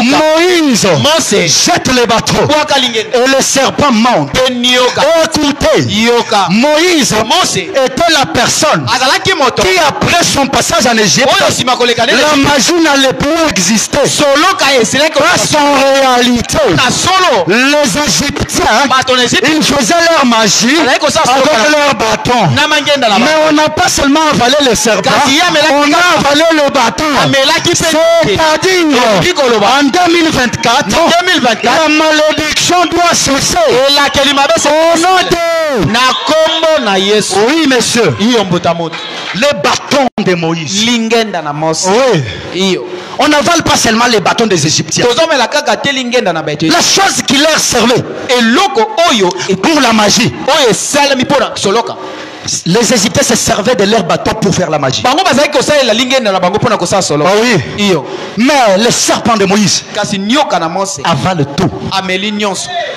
Moïse jette le bateau et le serpent monte. Écoutez, Moïse était la personne qui, après son passage en Égypte, la magie n'allait plus exister. Parce qu'en réalité, les Égyptiens ils faisaient leur magie avec leur bâton. Mais on n'a pas seulement avalé le serpent, on a avalé le bâton. C'est-à-dire, en 2024, la malédiction doit cesser. Au nom de... Oui, monsieur. Les bâtons de Moïse. Oui. On n'avale pas seulement les bâtons des Égyptiens. La chose qui leur servait pour la magie. Les Égyptiens se servaient de leurs bâtons pour faire la magie. Oh oui. Mais le serpent de Moïse avale tout.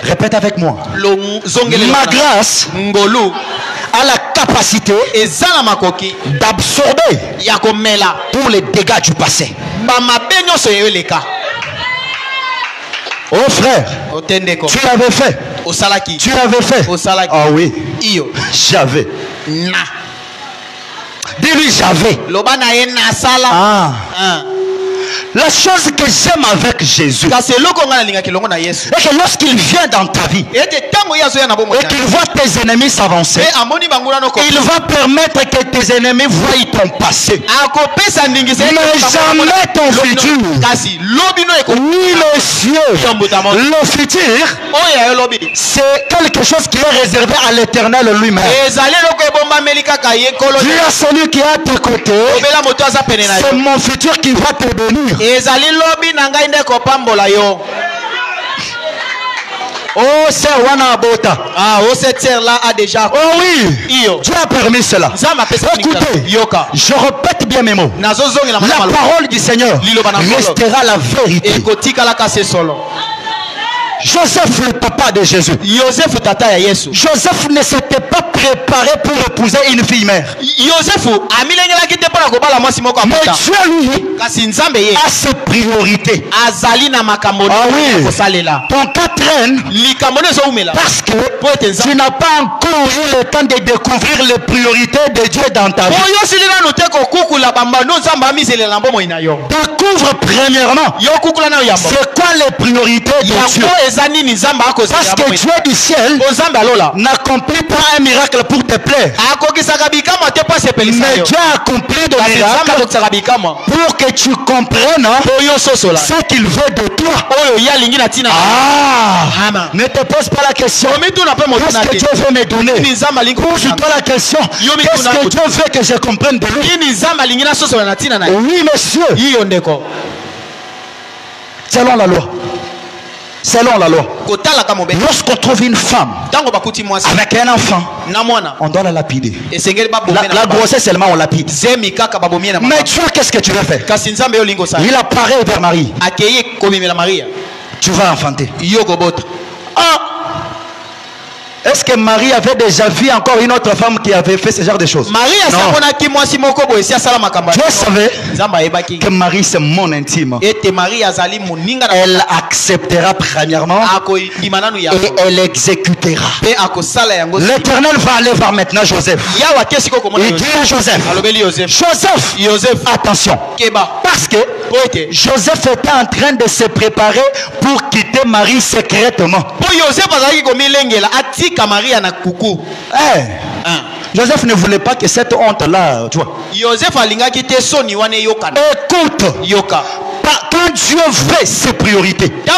Répète avec moi. Ma grâce a la capacité d'absorber pour les dégâts du passé. Oh frère, tu l'avais fait. Tu l'avais fait. Ah oui. J'avais. Dis-lui j'avais. Ah. La chose que j'aime avec Jésus, c'est que lorsqu'il vient dans ta vie et qu'il voit tes ennemis s'avancer, il va permettre que tes ennemis voient ton passé, mais jamais ton futur. Oui monsieur, le futur c'est quelque chose qui est réservé à l'Éternel lui-même. Dis à celui qui est à tes côtés, c'est mon futur qui va te bénir. Oh, c'est Wanabota.
Ah, oh, cette terre-là a déjà.
Oh oui. Dieu a permis cela. Écoutez, je répète bien mes mots. La parole du Seigneur restera la vérité. Joseph, le papa de Jésus. Joseph ne s'était pas préparé pour épouser une fille mère. Mais Dieu lui a ses priorités. Ah oui. Ton cas traîne parce que tu n'as pas encore eu le temps de découvrir les priorités de Dieu dans ta vie. Découvre premièrement c'est quoi les priorités de Dieu. Parce que Dieu du ciel n'accomplit pas un miracle pour te plaire, mais Dieu a accompli des miracles pour que tu comprennes ce qu'il veut de toi. Ah, ne te pose pas la question qu'est-ce que Dieu veut me donner. Pose-toi la question qu'est-ce que Dieu veut que je comprenne de lui. Oui monsieur, selon la loi. Selon la loi, lorsqu'on trouve une femme avec un enfant, on doit la lapider. La grossesse seulement on lapide. Mais tu vois qu'est-ce que tu veux faire? Il apparaît vers Marie. Tu vas enfanter. Ah! Est-ce que Marie avait déjà vu encore une autre femme qui avait fait ce genre de choses? Non. Dieu savait que Marie c'est mon intime. Elle acceptera premièrement et elle exécutera. L'Éternel va aller voir maintenant Joseph. Il dit à Joseph, attention. Parce que Joseph était en train de se préparer pour quitter Marie secrètement. Joseph ne voulait pas que cette honte-là, tu vois. Écoute, quand Dieu veut ses priorités, il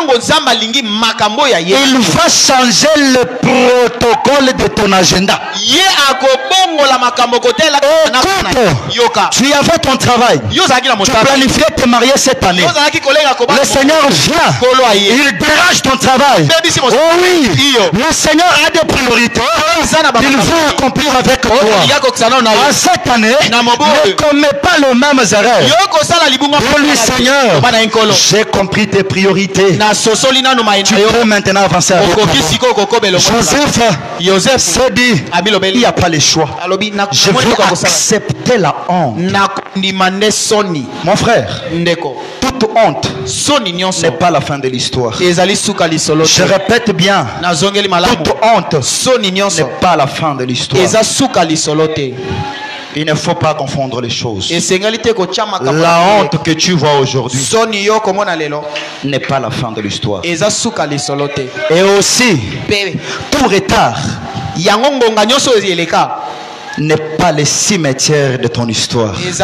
va changer le protocole de ton agenda. Écoute, tu avais ton travail, tu planifiais te marier cette année. Le Seigneur vient, il dérange ton travail. Oh oui, le Seigneur a des priorités, il veut accomplir avec toi. En cette année, ne commets pas les mêmes erreurs. Oh lui Seigneur, j'ai compris tes priorités. Tu peux maintenant avancer avec moi. Joseph s'est dit, il n'y a pas le choix. Je veux accepter la honte. Mon frère, toute honte n'est pas la fin de l'histoire. Je répète bien, toute honte n'est pas la fin de l'histoire. Il ne faut pas confondre les choses.
La
La honte que tu vois aujourd'hui
n'est
n'est pas la fin de l'histoire. Et
Et
aussi, tout retard n'est pas le cimetière de ton histoire. Ce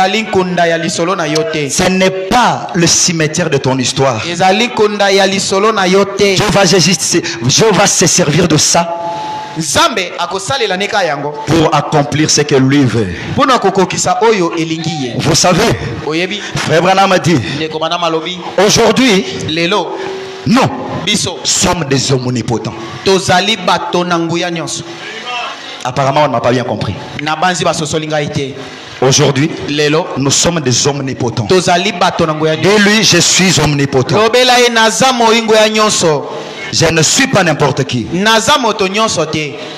n'est pas le cimetière de ton histoire. Dieu va se servir de ça pour accomplir ce que lui veut. Vous savez, Frère Branham a dit, aujourd'hui, nous sommes des omnipotents. Apparemment, on n'a pas bien compris. Aujourd'hui, nous sommes des omnipotents. Et lui, je suis omnipotent. Je ne suis pas n'importe qui.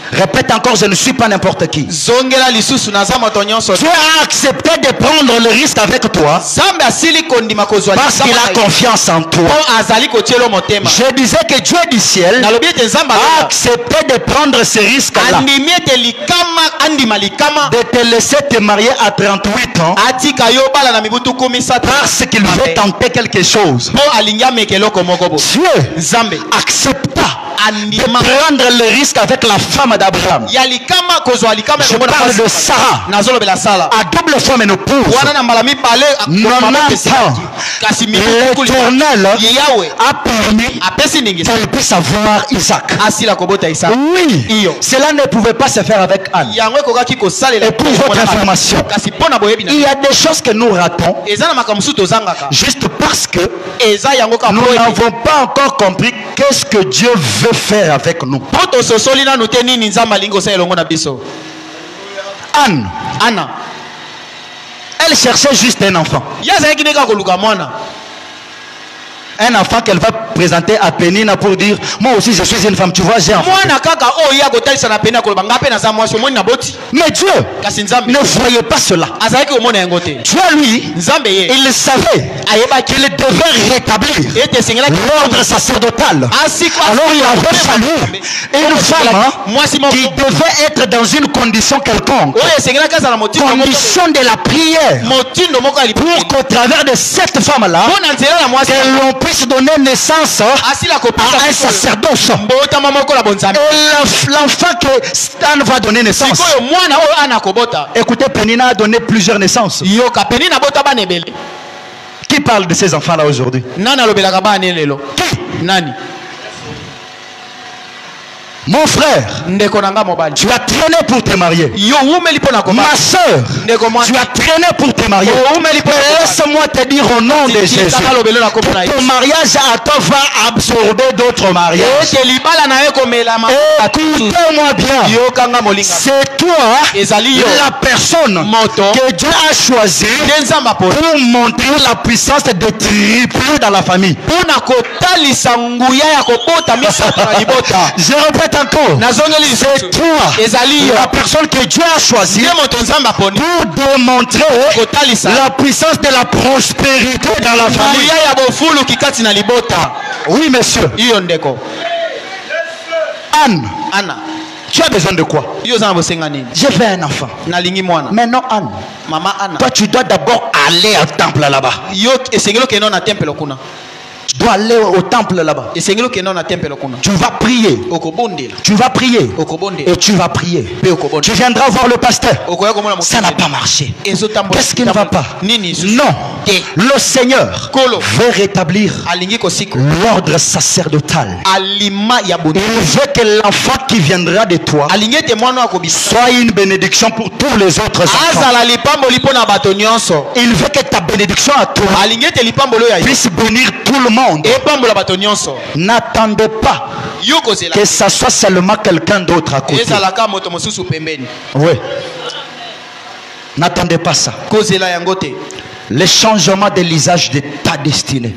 Répète encore, je ne suis pas n'importe qui. Dieu a accepté de prendre le risque avec toi parce qu'il a confiance en toi. Je disais que Dieu du ciel a accepté de prendre ce risque-là, de te laisser te marier à 38 ans parce qu'il veut tenter quelque chose. Dieu accepta de prendre le risque avec la femme d'Abraham. Je parle de Sarah, à double femme épouse. 90 ans. L'Éternel a permis qu'elle puisse avoir Isaac. Oui, cela ne pouvait pas se faire avec Anne. Et pour votre information, il y a des choses que nous ratons juste parce que nous n'avons pas encore compris qu'est-ce que Dieu veut faire avec nous. Anne, elle cherchait juste un enfant. Un enfant qu'elle va présenter à Pénina pour dire, moi aussi je suis une femme, tu vois, j'ai un enfant. Mais Dieu ne voyait pas cela. Dieu, lui, il savait qu'il devait rétablir l'ordre sacerdotal. Alors il avait fallu une femme qui devait être dans une condition quelconque, condition de la prière, pour qu'au travers de cette femme-là, l'on puisse donner naissance à un sacerdoce. Et l'enfant que Stan va donner naissance, écoutez, Pénina a donné plusieurs naissances. Qui parle de ces enfants-là aujourd'hui? Qui? Mon frère, tu as traîné pour te marier. Ma soeur, tu as traîné pour te marier. Laisse-moi te dire au nom de Jésus, ton mariage à toi va absorber d'autres mariages. Écoutez-moi bien, c'est toi la personne que Dieu a choisie pour montrer la puissance de tripler dans la famille. Je répète encore, c'est toi la personne que Dieu a choisie pour démontrer la puissance de la prospérité dans la famille. Oui, monsieur. Anne, tu as besoin de quoi? Je veux un enfant. Mais non, Anne. Toi, tu dois d'abord aller au temple là-bas. Tu dois aller au temple là-bas. Tu vas prier. Tu vas prier. Et tu vas prier. Tu viendras voir le pasteur. Ça n'a pas marché. Qu'est-ce qui ne va pas? Non. Le Seigneur veut rétablir l'ordre sacerdotal. Il veut que l'enfant qui viendra de toi soit une bénédiction pour tous les autres enfants. Il veut que ta bénédiction à toi puisse bénir tout le monde. N'attendez pas que ça soit seulement quelqu'un d'autre à côté. Oui. N'attendez pas ça. Le changement de l'usage de ta destinée.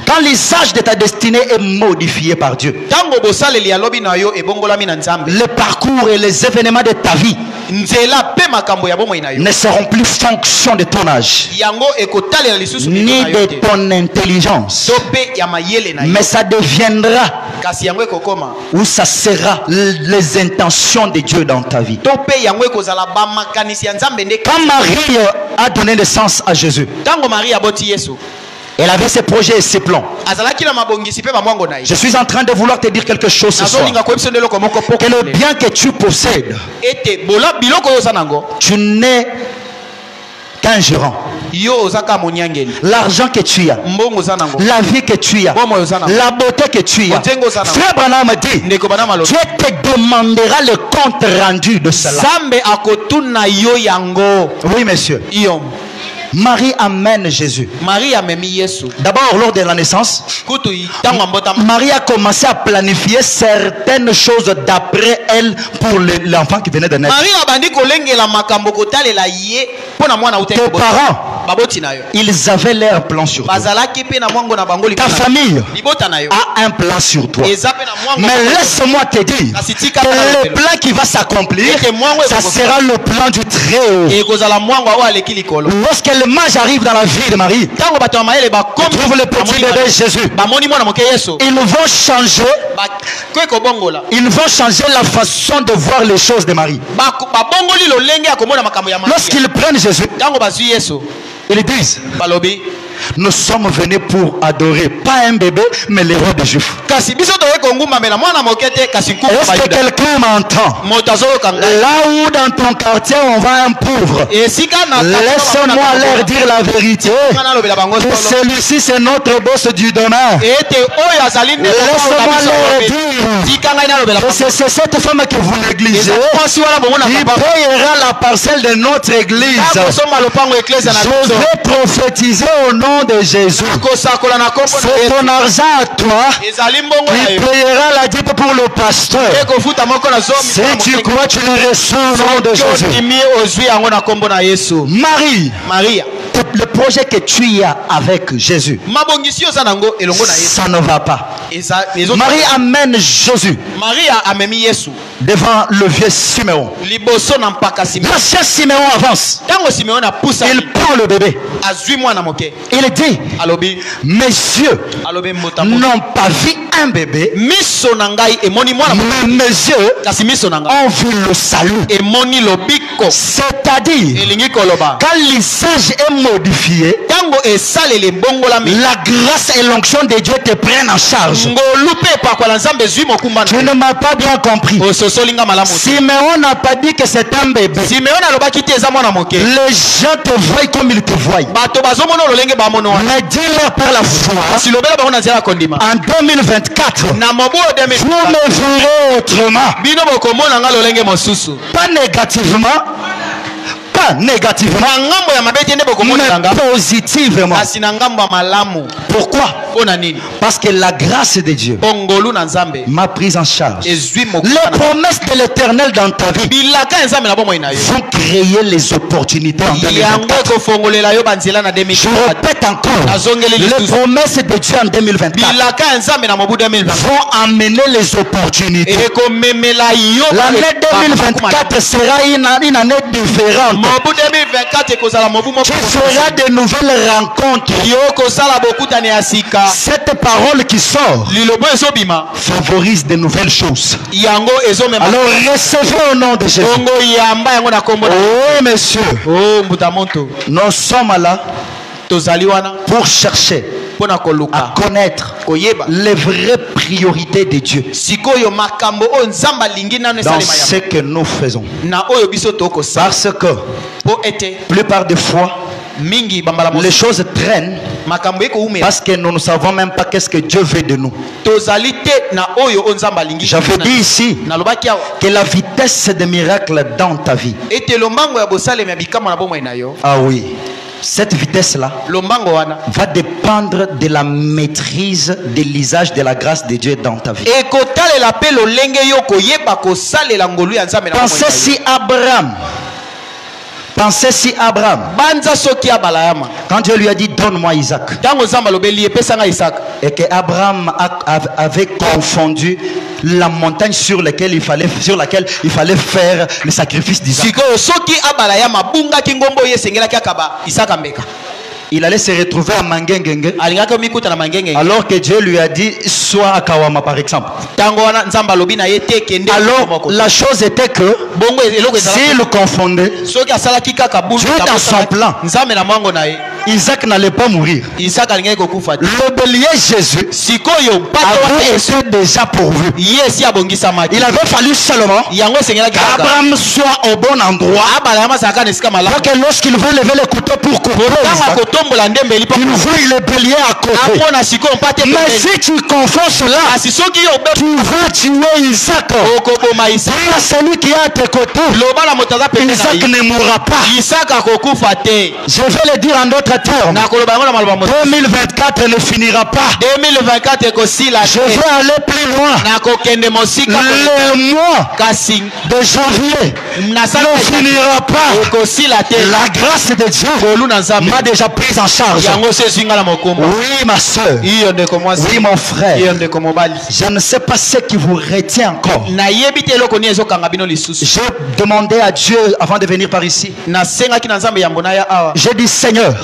Quand l'usage de ta destinée est modifié par Dieu, le parcours et les événements de ta vie ne seront plus fonction de ton âge ni de ton intelligence, mais ça deviendra ou ça sera les intentions de Dieu dans ta vie. Quand Marie a donné naissance à Jésus, elle avait ses projets et ses plans. Je suis en train de vouloir te dire quelque chose ce soir. Que le bien que tu possèdes, tu n'es qu'un gérant. L'argent que tu as, la vie que tu as, la beauté que tu as. Frère Branham dit, Dieu te demandera le compte rendu de cela. Oui, monsieur. Marie amène Jésus. D'abord, lors de la naissance, Marie a commencé à planifier certaines choses d'après elle pour l'enfant qui venait de naître. Tes parents, ils avaient leur plan sur toi. Ta famille a un plan sur toi. Mais laisse-moi te dire que le plan qui va s'accomplir, ça sera le plan du Très-Haut. Lorsque le mage arrive dans la vie de Marie, ils trouvent le petit bébé Jésus. Ils vont changer la façon de voir les choses de Marie. Lorsqu'ils prennent Jésus, ils disent, nous sommes venus pour adorer pas un bébé mais le roi des Juifs. Est-ce que quelqu'un m'entend? Là où dans ton quartier on va un pauvre, laisse-moi leur dire la vérité, que celui-ci c'est notre boss du domaine. Laisse-moi leur dire que c'est cette femme que vous négligez qui payera la parcelle de notre église. Je vais prophétiser au nom de Jésus. C'est ton argent à toi qui payera la dîme pour le pasteur. Si tu crois, tu le reçois au nom de Jésus. Marie, le projet que tu as avec Jésus, ça ne va pas. Marie amène Jésus devant le vieux Siméon. L'ancien Siméon avance. Il prend le bébé. Il dit, messieurs n'ont pas vu un bébé, mais mes yeux ont vu le salut. C'est-à-dire, quand l'usage est modifié, la grâce et l'onction de Dieu te prennent en charge. Tu ne m'as pas bien compris. Siméon n'a pas dit que c'est un bébé. Les gens te voient comme ils te voient. Mais dis-leur par la foi, en 2024, vous me verrez autrement. Pas négativement, mais positivement. Pourquoi? Parce que la grâce de Dieu m'a pris en charge. Les promesses de l'Éternel dans ta vie vont créer les opportunités en 2024. Je répète encore, les promesses de Dieu en 2024 vont amener les opportunités. L'année 2024 sera une année différente. Tu feras de nouvelles rencontres. Cette parole qui sort favorise de nouvelles choses. Alors recevez au nom de Jésus. Oui, monsieur. Nous sommes là pour chercher à connaître les vraies priorités de Dieu dans ce que nous faisons. Parce que plupart des fois les choses traînent parce que nous ne savons même pas qu'est-ce que Dieu veut de nous. J'avais dit ici que la vitesse des miracles dans ta vie, ah oui, cette vitesse-là va dépendre de la maîtrise de l'usage de la grâce de Dieu dans ta vie. Pensez si Abraham Pensez si Abraham, quand Dieu lui a dit donne-moi Isaac, et que Abraham avait confondu la montagne sur laquelle il fallait faire le sacrifice d'Isaac. Il allait se retrouver à Mangengenge, alors que Dieu lui a dit sois à Kawama par exemple. Alors la chose était que s'il le confondait, Dieu dans son plan, Isaac n'allait pas mourir. Le bélier Jésus avait été déjà pourvu. Il avait fallu seulement qu'Abraham soit au bon endroit pour que lorsqu'il veut lever le couteau pour couper Isaac, il voit le bélier à côté. Mais si tu confonds cela, tu vas tuer Isaac. Celui qui est à tes côtés, Isaac ne mourra pas. Je vais le dire en d'autres termes. 2024 ne finira pas. Je vais aller plus loin. Le mois de janvier ne finira pas. La grâce de Dieu m'a déjà prise en charge. Oui ma soeur, oui mon frère, je ne sais pas ce qui vous retient encore. J'ai demandé à Dieu avant de venir par ici. J'ai dit Seigneur,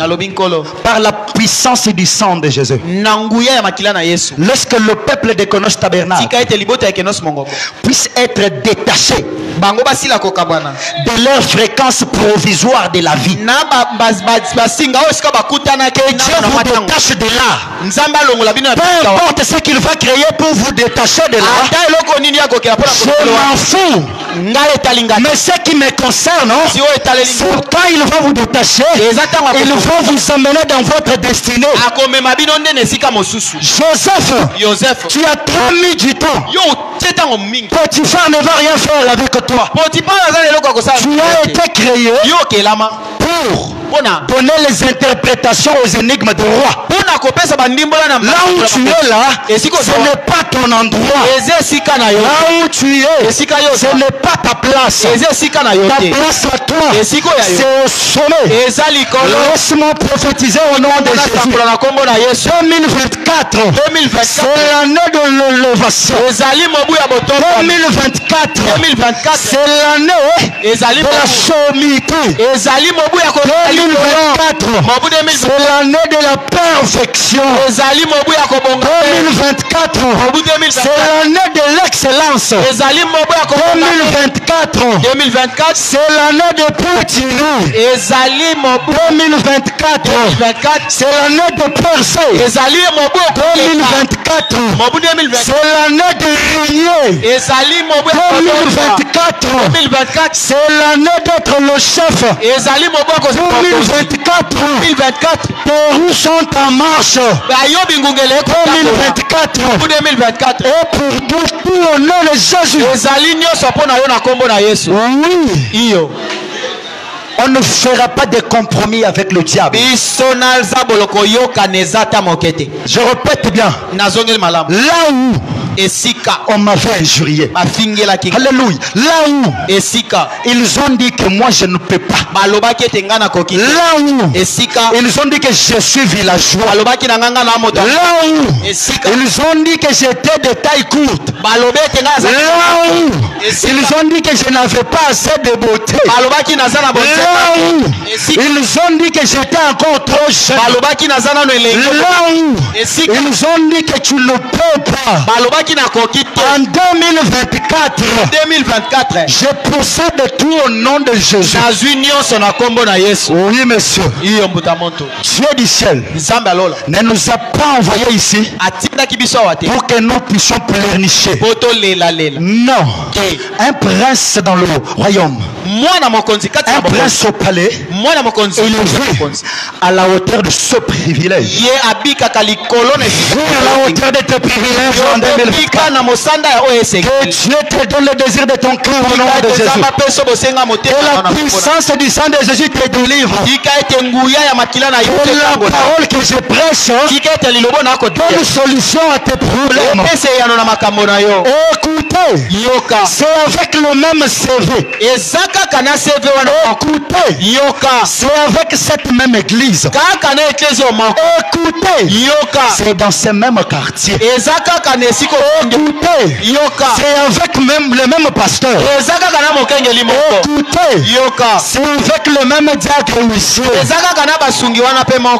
par la puissance du sang de Jésus, lorsque le peuple de Kenos Tabernacle puisse être détaché de leur fréquence provisoire de la vie, que Dieu vous détache de là. Peu importe ce qu'il va créer pour vous détacher de là, je m'en fous. Mais ce qui me concerne, c'est quand il va vous détacher, il va vous emmener dans votre destinée. Joseph, tu as trop mis du temps. Potiphar ne va rien faire avec toi. Tu as été créé pour donner les interprétations aux énigmes du roi. Là où tu es là, ce n'est pas ton endroit. Là où tu es, ce n'est pas ta place. Ta place à toi, c'est au sommet. Laisse-moi prophétiser au nom de Jésus. 2024, c'est l'année de l'élévation. 2024, c'est l'année de la sommité. 2024, c'est l'année de la perfection. 2024, c'est l'année de l'excellence. 2024, c'est l'année de Poutine. 2024, c'est l'année de percer. 2024, c'est l'année de régner. 2024, c'est l'année d'être le chef. 2024, Pérou sont en marche. 2024, et pour tout au nom de Jésus. Oui. On ne fera pas de compromis avec le diable. Je répète bien. Là où on m'avait injurié. Alléluia. Là où ils ont dit que moi je ne peux pas. Là où ils ont dit que je suis villageois. Là où ils ont dit que j'étais de taille courte. Là où ils ont dit que je n'avais pas assez de beauté. Là où ils ont dit que j'étais encore trop jeune. Là où ils ont dit que tu ne peux pas. En 2024, je possède tout au nom de Jésus. Oui, monsieur. Dieu du ciel ne nous a pas envoyés ici pour que nous puissions pleurnicher. Non. Un prince dans le royaume, un prince au palais, élevé à la hauteur de ce privilège. À la hauteur de tes privilèges en 2024. Que Dieu te donne le désir de ton cœur au nom de Jésus. Que la puissance du sang de Jésus te délivre. Que la parole que je prêche donne solution à tes problèmes. Écoutez, c'est avec le même CV Écoutez, c'est avec cette même église. Écoutez, c'est dans ces mêmes quartiers. Écoutez, c'est avec même le même pasteur. Écoutez, c'est avec le même diacre huissier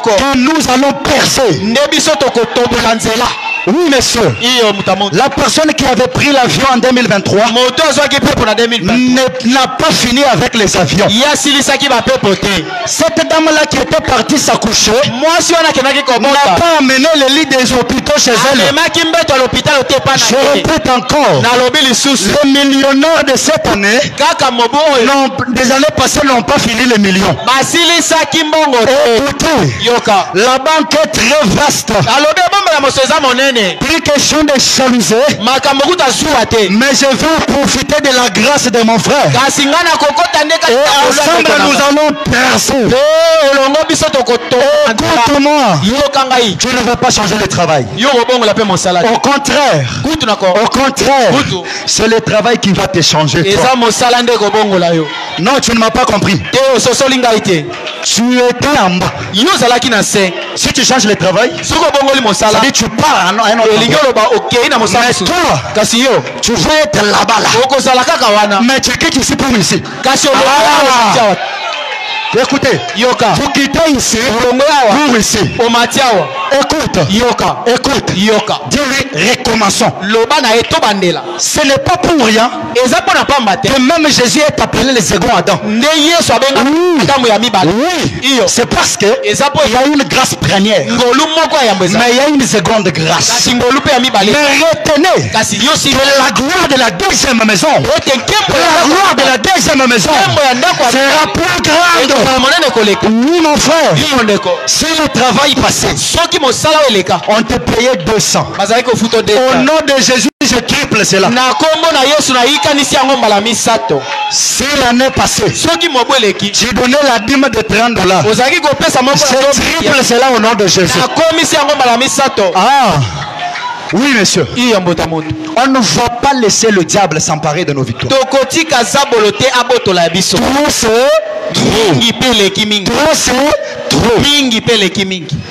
que nous allons percer. Oui, monsieur. La personne qui avait pris l'avion en 2023 n'a pas fini avec les avions. Cette dame-là qui était partie s'accoucher n'a pas amené le lit des hôpitaux chez elle. Je répète encore, les millionnaires de cette année, des années passées, n'ont pas fini les millions. Écoutez, la banque est très vaste. Plus question de jalousie, mais je veux profiter de la grâce de mon frère. Et ensemble nous allons percer. Écoute-moi, tu ne veux pas changer le travail. Au contraire, c'est le travail qui va te changer. Toi. Non, tu ne m'as pas compris. Tu étais en bas. Si tu changes le travail, ça dit tu pars à un autre endroit. Mais toi, tu veux être là-bas là. Mais tu quittes ici pour ici. Écoutez, vous quittez ici pour ici. Écoute, dis-lui, recommençons. Ce n'est pas pour rien que même Jésus est appelé le second Adam. Oui, c'est parce que il y a une grâce première, mais il y a une seconde grâce. Mais retenez que la gloire de la deuxième maison, sera plus grande. Oui, mon frère, si le travail passait, on te payait 200. Au nom de Jésus, je triple cela. Si l'année passée, tu donnais la dîme de $30, je triple cela au nom de Jésus. Ah, oui, monsieur. On ne va pas laisser le diable s'emparer de nos victoires. Trop c'est trop.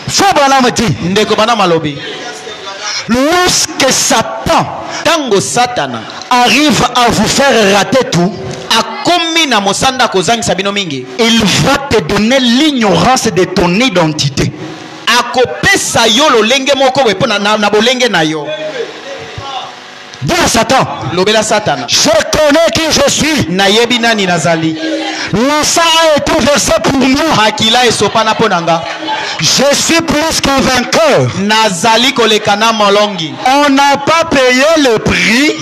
Frère Branham dit, lorsque Satan arrive à vous faire rater tout, il va te donner l'ignorance de ton identité. Dis à Satan, je connais qui je suis. Le sang a été versé pour moi. Je suis plus qu'un vainqueur. On n'a pas payé le prix,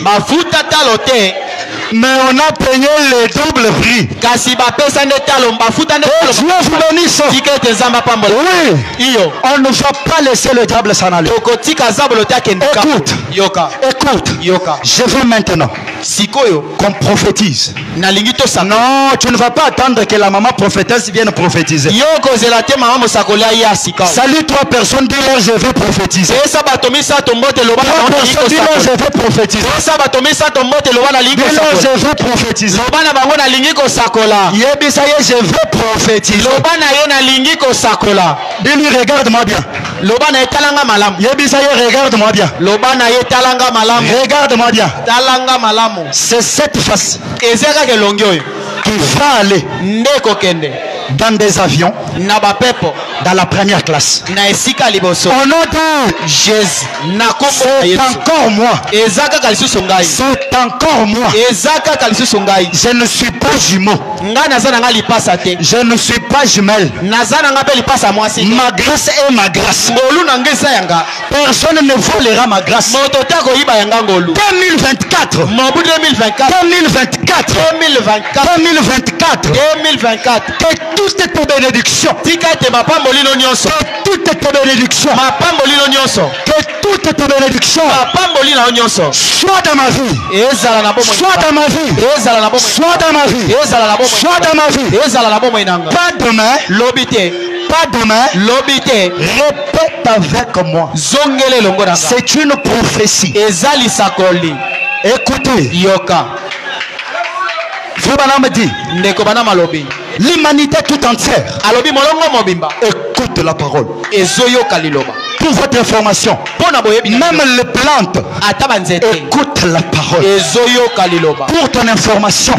mais on a payé le double prix. Que Dieu vous bénisse. Oui, on ne va pas laisser le diable s'en aller. Écoute, je veux maintenant qu'on prophétise. Non, tu ne vas pas attendre que la maman prophétesse vienne prophétiser. Salut trois personnes, dis-leur je vais prophétiser. Trois personnes, dis-leur je vais prophétiser. Dis-leur je veux prophétiser. Je veux prophétiser. Dis-lui regarde-moi bien. Regarde-moi bien. Regarde-moi bien. C'est cette face qui va aller dans des avions, dans la première classe. Au nom de Jésus, c'est encore moi. C'est encore moi. Je ne suis pas jumeau. Je ne suis pas jumelle. Ma grâce est ma grâce. Personne ne volera ma grâce. 2024. 2024. Que toutes tes bénédictions. Que toutes tes bénédictions. Que toutes tes bénédictions soient dans ma vie. Sois dans ma vie. Sois dans ma vie. Sois dans ma vie. Pas demain. Pas demain. Répète avec moi. C'est une prophétie. Écoutez. Frère Branham dit, l'humanité tout entière écoute la parole. Pour votre information, même les plantes écoutent la parole. Pour ton information,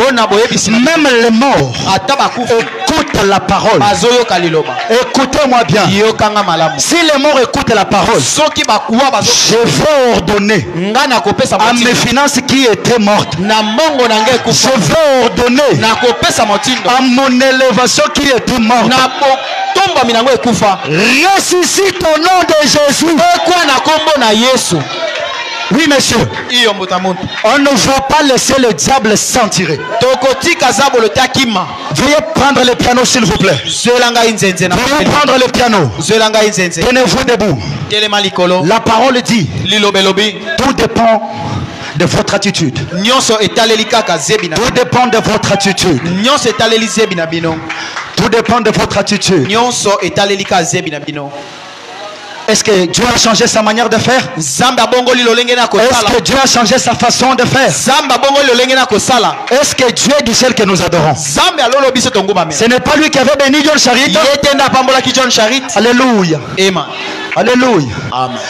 même les morts écoutent la parole. Écoutez-moi bien. Si les morts écoutent la parole, je vais ordonner à mes finances qui étaient mortes, je vais ordonner à mon élévation qui était morte, ressuscite au nom de Jésus. Oui, monsieur. On ne veut pas laisser le diable s'en tirer. Veuillez prendre le piano, s'il vous plaît. Veuillez prendre le piano. Tenez-vous debout. La parole dit, tout dépend de votre attitude. Tout dépend de votre attitude. Tout dépend de votre attitude. Est-ce que Dieu a changé sa manière de faire? Est-ce que Dieu a changé sa façon de faire? Est-ce que Dieu est du ciel que nous adorons? Ce n'est pas lui qui avait béni John Charit. Alléluia. Amen. Alléluia. Amen.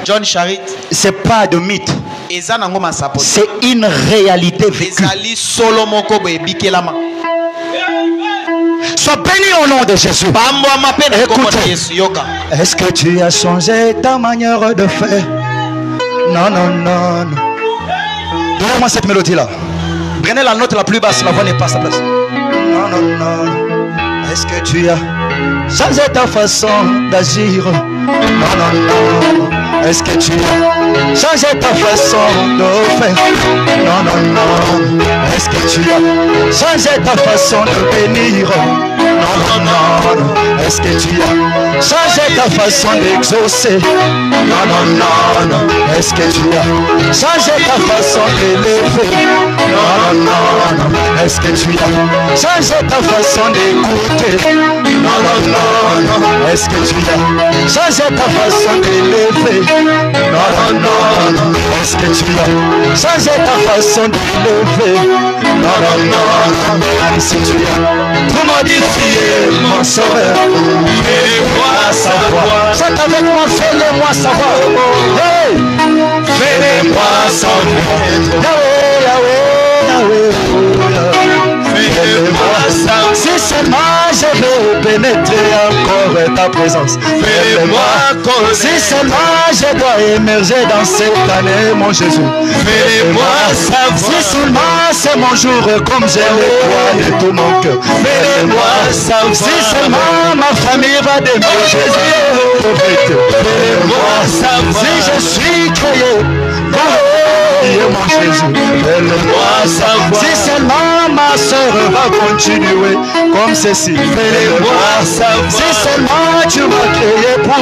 John Charit, c'est pas de mythe. C'est une réalité vécue. Sois béni au nom de Jésus. Écoutez, est-ce que tu as changé ta manière de faire? Non, non, non, non. Donnez-moi cette mélodie-là. Prenez la note la plus basse, la voix n'est pas à sa place. Non, non, non. Est-ce que tu as changé ta façon d'agir? Non, non, non. Est-ce que tu as changé ta façon de faire? Non, non, non. Est-ce que tu as changé ta façon de bénir? Non, non, non. Est-ce que tu as changé ta façon d'exaucer? Non, non, non, non. Est-ce que tu as changé ta façon d'élever? Non, non, non, non. Est-ce que tu as changé ta façon d'écouter? Non, non, non, non. Est-ce que tu as changé ta façon d'élever? Non, non, non, non. Est-ce que tu as changé ta façon d'élever? Non, non, non, non. Si tu as tout modifié, mon sauveur, fais-le-moi savoir. Chante avec moi, fais-le-moi savoir. Hey! Fais-le-moi savoir. Yahweh, Yahweh, Yahweh. Fais-le-moi savoir. Si seulement je veux pénétrer encore ta présence. Fais-le-moi connaître. Si seulement je dois émerger dans cette année, mon Jésus. Fais-le-moi savoir. Si seulement c'est mon jour comme je le crois de tout mon cœur. Fais-le-moi savoir. Si seulement ma famille va demeurer Jésus. Fais-le-moi savoir. Si je suis créé. Mon Jésus, fais-le-moi savoir. Si seulement ma soeur va continuer comme ceci, fais-le-moi savoir. Si seulement tu m'as créé pour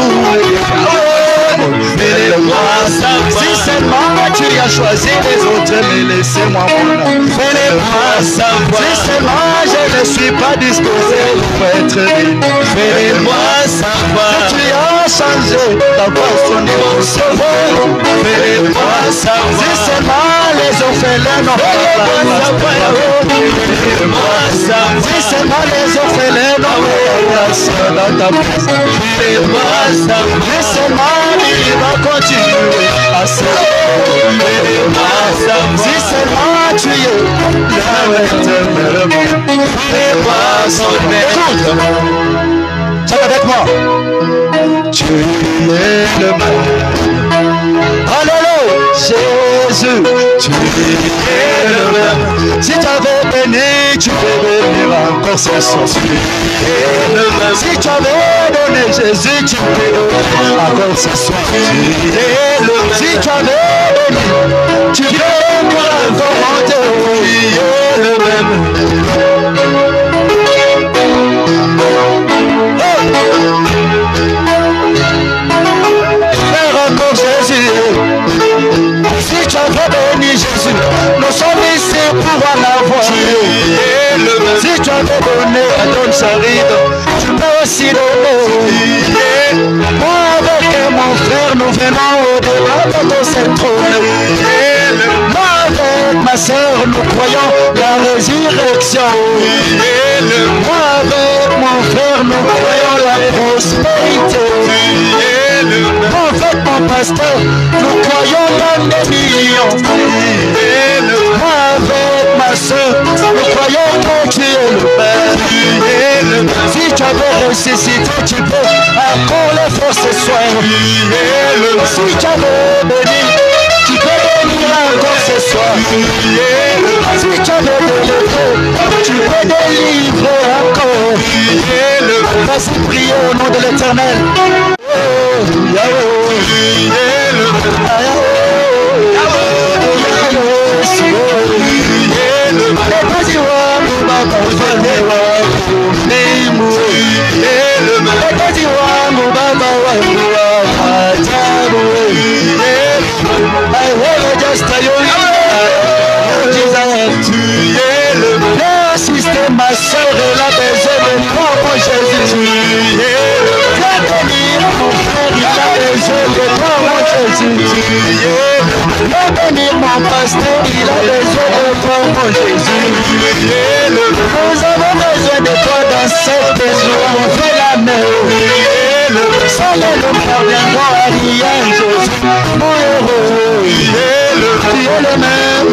fais-le-moi savoir. Si seulement tu as choisi les autres, mais laissez-moi mon âme. Fais-le-moi savoir. Si seulement je ne suis pas disposé pour être digne, fais-le-moi savoir. Si tu as changé ta façon de recevoir, fais-le-moi savoir. Si seulement les orphelins n'ont pas la place, fais-le-moi savoir. Si seulement les orphelins n'ont pas la place dans ta place, fais-le-moi savoir. Si seulement il va continuer à se fais-le-moi savoir. Si seulement tu es là éternellement, fais-le-moi savoir. Chante avec moi. Tu es le meilleur. Alléluia. Jésus, tu es le meilleur. Si tu avais béni, tu peux bénir encore ce soir. Si tu avais donné Jésus, tu peux donner encore ce soir. Si tu avais béni, tu peux encore monter. Le même. Encore Jésus. Si tu avais béni Jésus, nous sommes ici pour en avoir. Si tu avais donné à John Charit, tu peux aussi donner. Moi avec mon frère, nous venons au-delà de ton trône. Moi avec ma ma soeur, nous croyons la résurrection. Moi avec mon frère, nous croyons la prospérité. Prophète, mon pasteur, nous croyons dans des millions. Moi avec ma soeur, nous croyons que tu es le Père. Si tu avais ressuscité, tu peux encore les faire ce soir. Si tu avais béni, tu peux bénir encore ce soir. Si tu avais délivré, tu peux délivrer encore. Vas-y, priez au nom de l'Éternel. Ma soeur, elle a besoin de toi, mon Jésus. Viens bénir mon frère, il a besoin de toi, mon Jésus. Viens bénir mon pasteur, il a besoin de toi, mon Jésus. Nous avons besoin de toi dans cette maison. On fait la main. Sans les nous parviendrons à rien, Jésus. Mon héros, tu es le même.